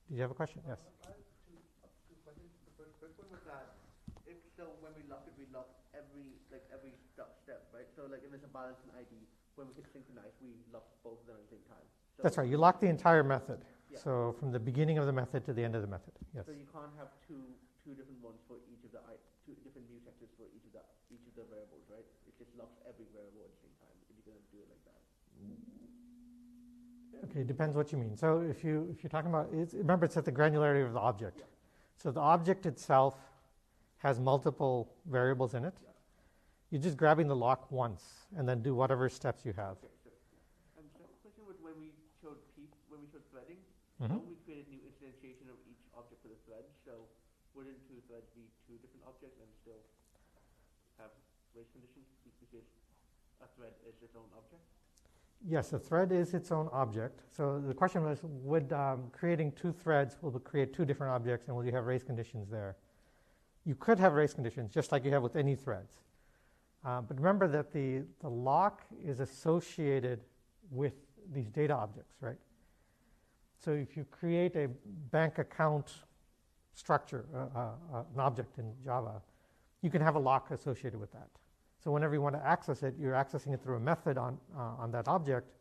Do you have a question? Yes. I have two questions. The first one was that if so, when we lock it, we lock every step, right? So like if there's a balance in ID, when we hit synchronize, we lock both of them at the same time. So That's right. You lock the entire method. Yeah. So from the beginning of the method to the end of the method. Yes. So you can't have two different ones for each of the two different mutexes for each of the variables, right? It just locks every variable at the same time. If you're gonna do it like that. Okay, depends what you mean. So if you're talking about, remember it's at the granularity of the object. Yeah. So the object itself has multiple variables in it. Yeah. You're just grabbing the lock once and then do whatever steps you have. Okay, sure. And second question was when we showed threading, Mhm. we created new instantiation of each object for the thread. So wouldn't two threads be two different objects and still have race conditions because a thread is its own object? Yes, a thread is its own object. So the question was, would creating two threads will create two different objects, and will you have race conditions there? You could have race conditions, just like you have with any threads. But remember that the lock is associated with these data objects, right? So if you create a bank account structure, an object in Java, you can have a lock associated with that. So whenever you want to access it, you're accessing it through a method on that object.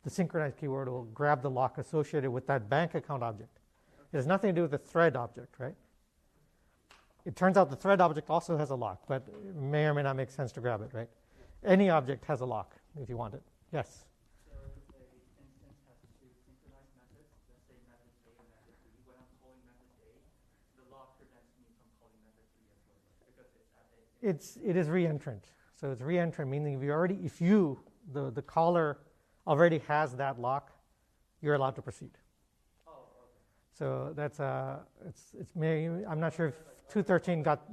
The synchronized keyword will grab the lock associated with that bank account object. It has nothing to do with the thread object, right? It turns out the thread object also has a lock, but it may or may not make sense to grab it, right? Any object has a lock if you want it. Yes? So if an instance has two synchronized methods, let's say method A and method B, when I'm calling method A, the lock prevents me from calling method B as well, because it's at A. It is reentrant. So it's reentrant, meaning if the caller already has that lock, you're allowed to proceed. Oh, okay. So that's I'm not sure if 213 got.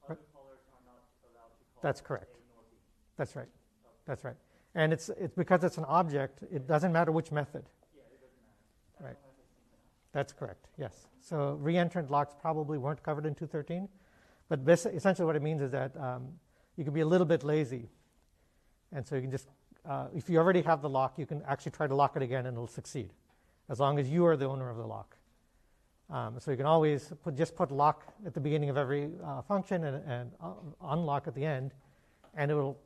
Other callers are not allowed to call That's correct. A nor B. That's right. That's right. And it's because it's an object. It doesn't matter which method. Yeah, it doesn't matter. Right. That's correct. Yes. So reentrant locks probably weren't covered in 213, but essentially what it means is that you can be a little bit lazy, and so you can just if you already have the lock, you can actually try to lock it again, and it'll succeed, as long as you are the owner of the lock. So you can always put lock at the beginning of every function and unlock at the end, and it will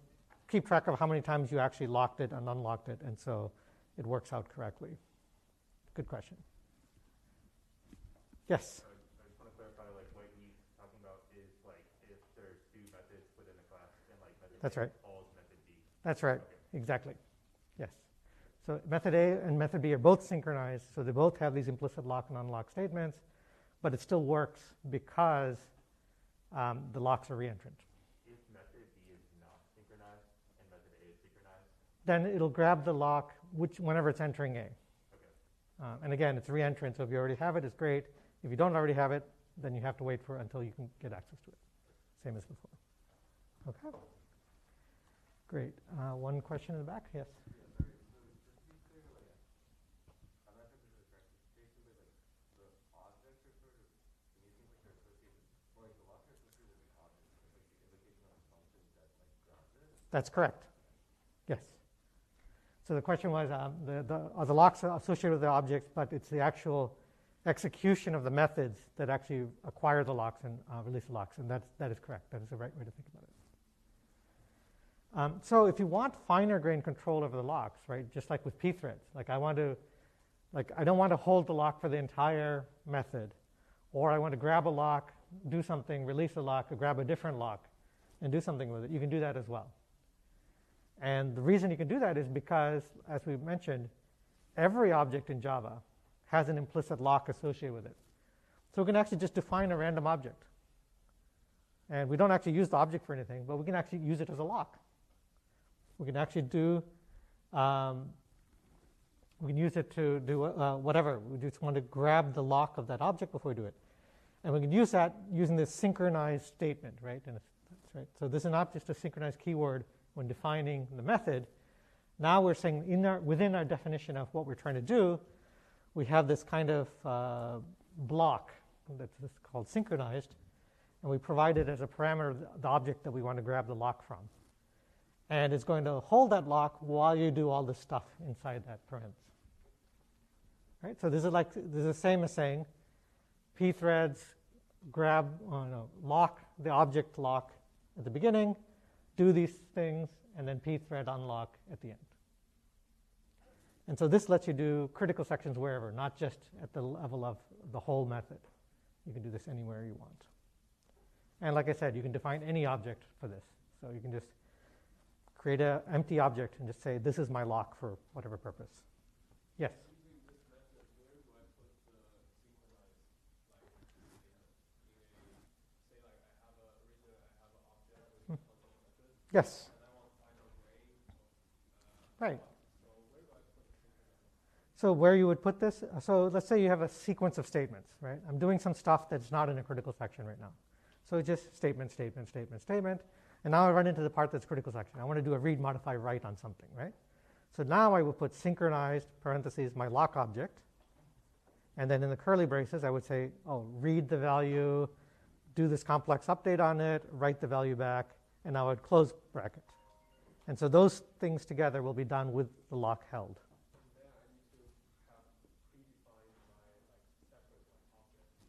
keep track of how many times you actually locked it and unlocked it, and so it works out correctly. Good question. Yes. I just want to clarify, like what he's talking about is like if there's two methods within a class, and like method That's A right. calls method B. That's right. Okay. Exactly. Yes. So method A and method B are both synchronized, so they both have these implicit lock and unlock statements, but it still works because the locks are reentrant. If method B is not synchronized and method A is synchronized, Then it'll grab the lock whenever it's entering A. okay. And again, it's reentrant, so if you already have it, it's great. If you don't already have it, then you have to wait until you can get access to it. Same as before. Okay. Great. One question in the back? Yes. That's correct. Yes. So the question was, are the locks associated with the objects, but it's the actual execution of the methods that actually acquire the locks and release the locks, and that is correct. That is the right way to think about it. So if you want finer grained control over the locks, right, just like with pthreads, like I don't want to hold the lock for the entire method, or I want to grab a lock, do something, release a lock, or grab a different lock, and do something with it. You can do that as well. And the reason you can do that is because, as we mentioned, every object in Java has an implicit lock associated with it. So we can actually just define a random object. And we don't actually use the object for anything, but we can actually use it as a lock. We can actually we can use it to do whatever. We just want to grab the lock of that object before we do it. And we can use that using this synchronized statement, right? And that's right. So this is not just a synchronized keyword when defining the method. Now we're saying within our definition of what we're trying to do, we have this kind of block that's called synchronized, and we provide it as a parameter of the object that we want to grab the lock from. And it's going to hold that lock while you do all this stuff inside that parenthesis. Right? So this is the same as saying pthreads lock the object lock at the beginning, do these things, and then pthread unlock at the end. And so this lets you do critical sections wherever, not just at the level of the whole method. You can do this anywhere you want. And like I said, you can define any object for this. So you can just create an empty object and just say, this is my lock for whatever purpose. Yes? Yes. Right. So where you would put this, so let's say you have a sequence of statements, right? I'm doing some stuff that's not in a critical section right now. So it's just statement, statement, statement, statement. And now I run into the part that's critical section. I want to do a read, modify, write on something, right? So now I will put synchronized, parentheses, my lock object. And then in the curly braces, I would say, read the value, do this complex update on it, write the value back, and now I'd close bracket. And so those things together will be done with the lock held.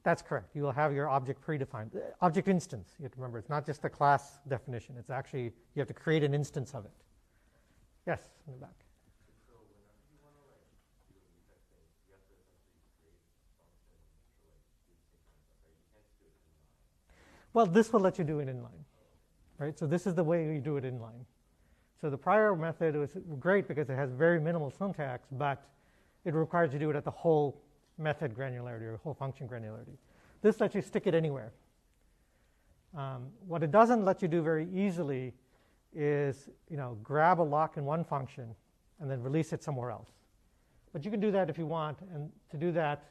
That's correct. You will have your object predefined. Object instance, you have to remember, it's not just the class definition. It's actually, you have to create an instance of it. Yes, in the back. So whenever you want to do a new testing, you have to essentially create a function to do synchronous, right? You can't do it inline. Well, this will let you do it inline, right? So this is the way we do it inline. So the prior method was great because it has very minimal syntax, but it requires you to do it at the whole method granularity or whole function granularity. This lets you stick it anywhere. What it doesn't let you do very easily is, grab a lock in one function and then release it somewhere else. But you can do that if you want, and to do that,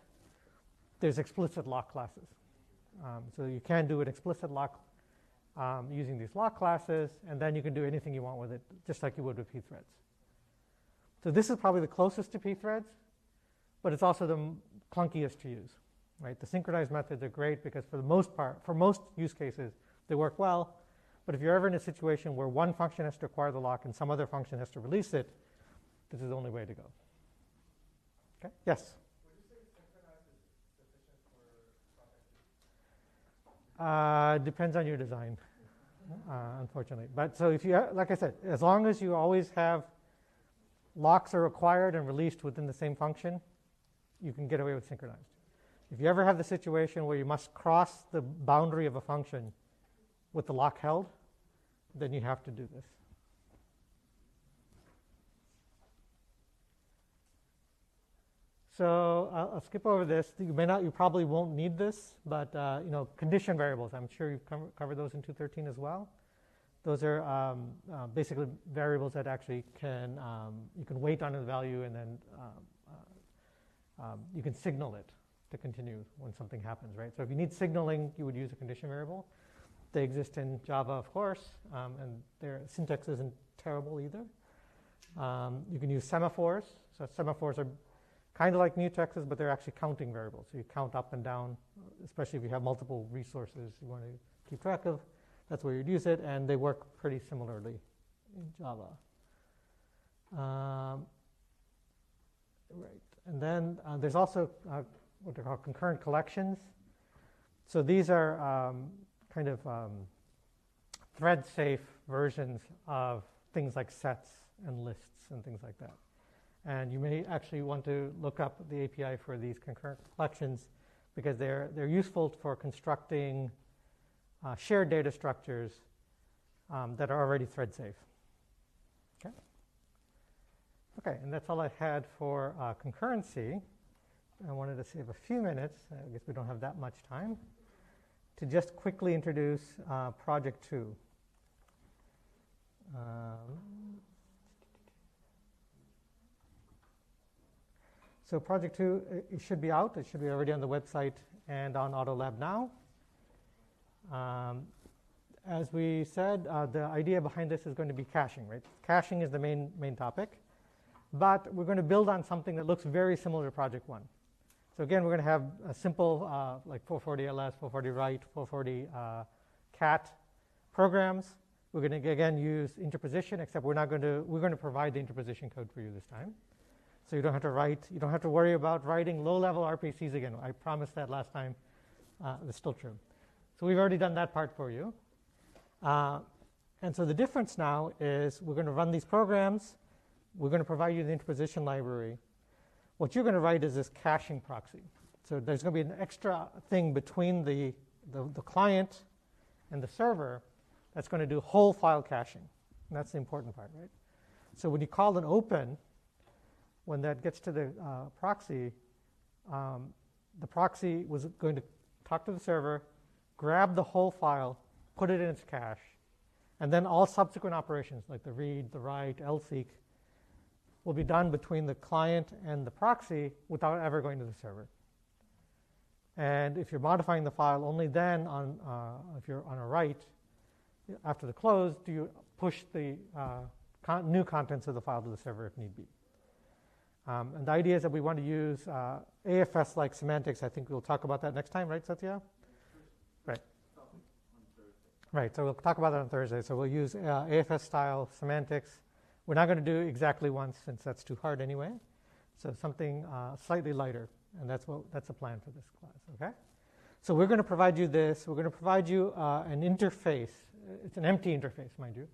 there's explicit lock classes. So you can do an explicit lock using these lock classes, and then you can do anything you want with it, just like you would with pthreads. So this is probably the closest to pthreads, but it's also the clunkiest to use. Right? The synchronized methods are great because for the most part, for most use cases, they work well. But if you're ever in a situation where one function has to acquire the lock and some other function has to release it, this is the only way to go. Okay? Yes? Would you say synchronized is sufficient for project? Depends on your design, unfortunately. But so if you, like I said, as long as you always have locks are acquired and released within the same function, you can get away with synchronized. If you ever have the situation where you must cross the boundary of a function with the lock held, then you have to do this. So I'll skip over this. You probably won't need this, but condition variables. I'm sure you've covered those in 213 as well. Those are basically variables that actually you can wait on a value, and then you can signal it to continue when something happens, right? So if you need signaling, you would use a condition variable. They exist in Java, of course, and their syntax isn't terrible either. You can use semaphores. So semaphores are kind of like mutexes, but they're actually counting variables. So you count up and down, especially if you have multiple resources you want to keep track of. That's where you'd use it, and they work pretty similarly in Java. Right, and then there's also what they're called concurrent collections. So these are kind of thread-safe versions of things like sets and lists and things like that. And you may actually want to look up the API for these concurrent collections because they're useful for constructing shared data structures that are already thread-safe. Okay, and that's all I had for concurrency. I wanted to save a few minutes, I guess we don't have that much time, to just quickly introduce Project 2. So Project 2, it should be out. It should be already on the website and on Autolab now. As we said, the idea behind this is going to be caching, right? Caching is the main topic. But we're going to build on something that looks very similar to Project 1. So again, we're going to have a simple like 440 ls, 440 write, 440 cat programs. We're going to again use interposition, except we're going to provide the interposition code for you this time. So you don't have to write, you don't have to worry about writing low-level RPCs again. I promised that last time. That's still true. So we've already done that part for you. And so the difference now is we're going to run these programs. We're going to provide you the interposition library. What you're going to write is this caching proxy. So there's going to be an extra thing between the client and the server that's going to do whole file caching. And that's the important part, right? So when you call an open, when that gets to the proxy was going to talk to the server, grab the whole file, put it in its cache, and then all subsequent operations like the read, the write, lseek will be done between the client and the proxy without ever going to the server. And if you're modifying the file, only then, if you're on a write, after the close, do you push the new contents of the file to the server if need be. And the idea is that we want to use AFS-like semantics. I think we'll talk about that next time, right, Satya? Right. Right, so we'll talk about that on Thursday. So we'll use AFS-style semantics. We're not going to do exactly once, since that's too hard anyway. So something slightly lighter, and that's the plan for this class, okay? So we're going to provide you this. We're going to provide you an interface. It's an empty interface, mind you.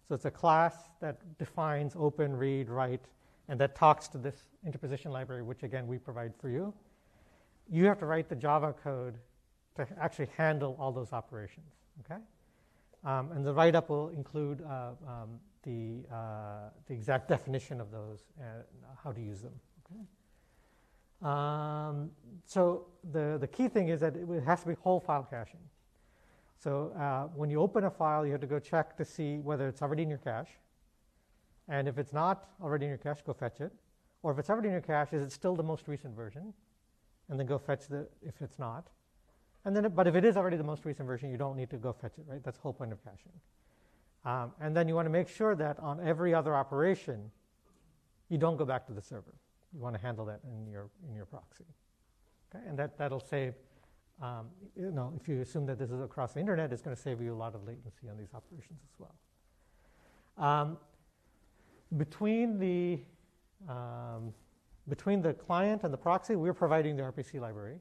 So it's a class that defines open, read, write, and that talks to this interposition library, which, again, we provide for you. You have to write the Java code to actually handle all those operations, okay? And the write-up will include the exact definition of those and how to use them, okay? So the key thing is that it has to be whole file caching. So when you open a file, you have to go check to see whether it's already in your cache. And if it's not already in your cache, go fetch it. Or if it's already in your cache, is it still the most recent version? And then go fetch if it's not. And then, but if it is already the most recent version, you don't need to go fetch it, right? That's the whole point of caching. And then you want to make sure that on every other operation, you don't go back to the server. You want to handle that in your proxy. Okay? And that'll save, if you assume that this is across the internet, it's going to save you a lot of latency on these operations as well. Between the client and the proxy, we're providing the RPC library.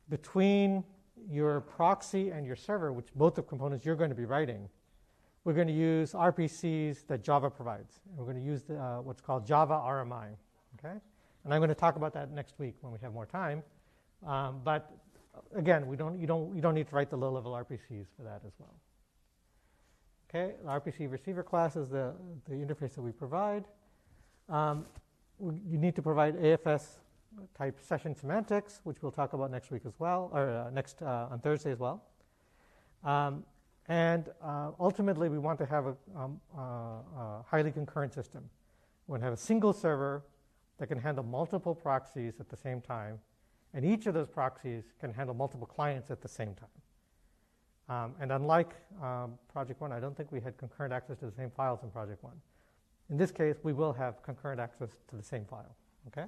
Between your proxy and your server, which both of components you're going to be writing, we're going to use RPCs that Java provides. And we're going to use what's called Java RMI. Okay? And I'm going to talk about that next week when we have more time. But again, you don't need to write the low-level RPCs for that as well. Okay, the RPC receiver class is the interface that we provide. You need to provide AFS type session semantics, which we'll talk about next week as well, or on Thursday as well. And ultimately, we want to have a highly concurrent system. We want to have a single server that can handle multiple proxies at the same time, and each of those proxies can handle multiple clients at the same time. And unlike Project 1, I don't think we had concurrent access to the same files in Project 1. In this case, we will have concurrent access to the same file. Okay?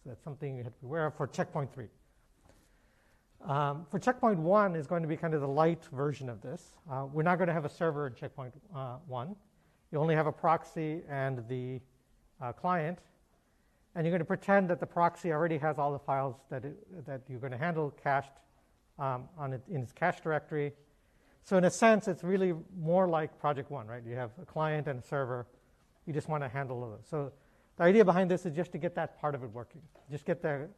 So that's something you have to be aware of for checkpoint 3. For checkpoint 1 is going to be kind of the light version of this. We're not going to have a server in checkpoint 1. You only have a proxy and the client. And you're going to pretend that the proxy already has all the files that you're going to handle cached in its cache directory. So in a sense, it's really more like Project 1, right? You have a client and a server. You just want to handle those. So the idea behind this is just to get that part of it working. Just get the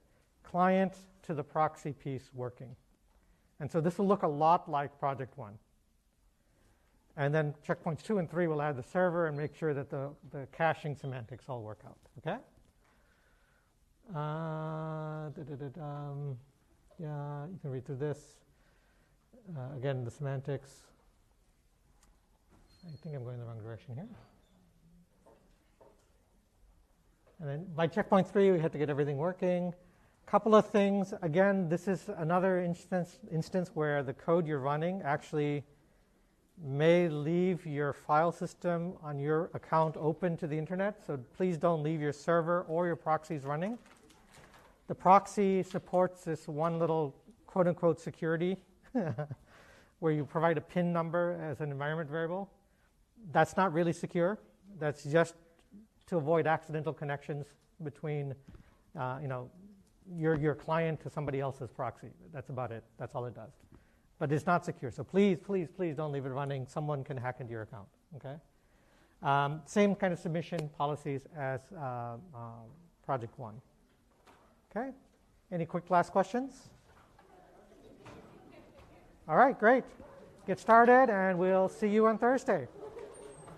client to the proxy piece working. And so this will look a lot like Project 1. And then checkpoints 2 and 3 will add the server and make sure that the caching semantics all work out. Okay? Yeah, you can read through this. Again, the semantics. I think I'm going the wrong direction here. And then by checkpoint 3, we had to get everything working. Couple of things. Again, this is another instance where the code you're running actually may leave your file system on your account open to the internet. So please don't leave your server or your proxies running. The proxy supports this one little quote-unquote security where you provide a PIN number as an environment variable. That's not really secure. That's just to avoid accidental connections between your client to somebody else's proxy. That's about it. That's all it does. But it's not secure. So please, please, please don't leave it running. Someone can hack into your account. Okay. Same kind of submission policies as Project 1. Okay. Any quick last questions? All right, great. Get started, and we'll see you on Thursday.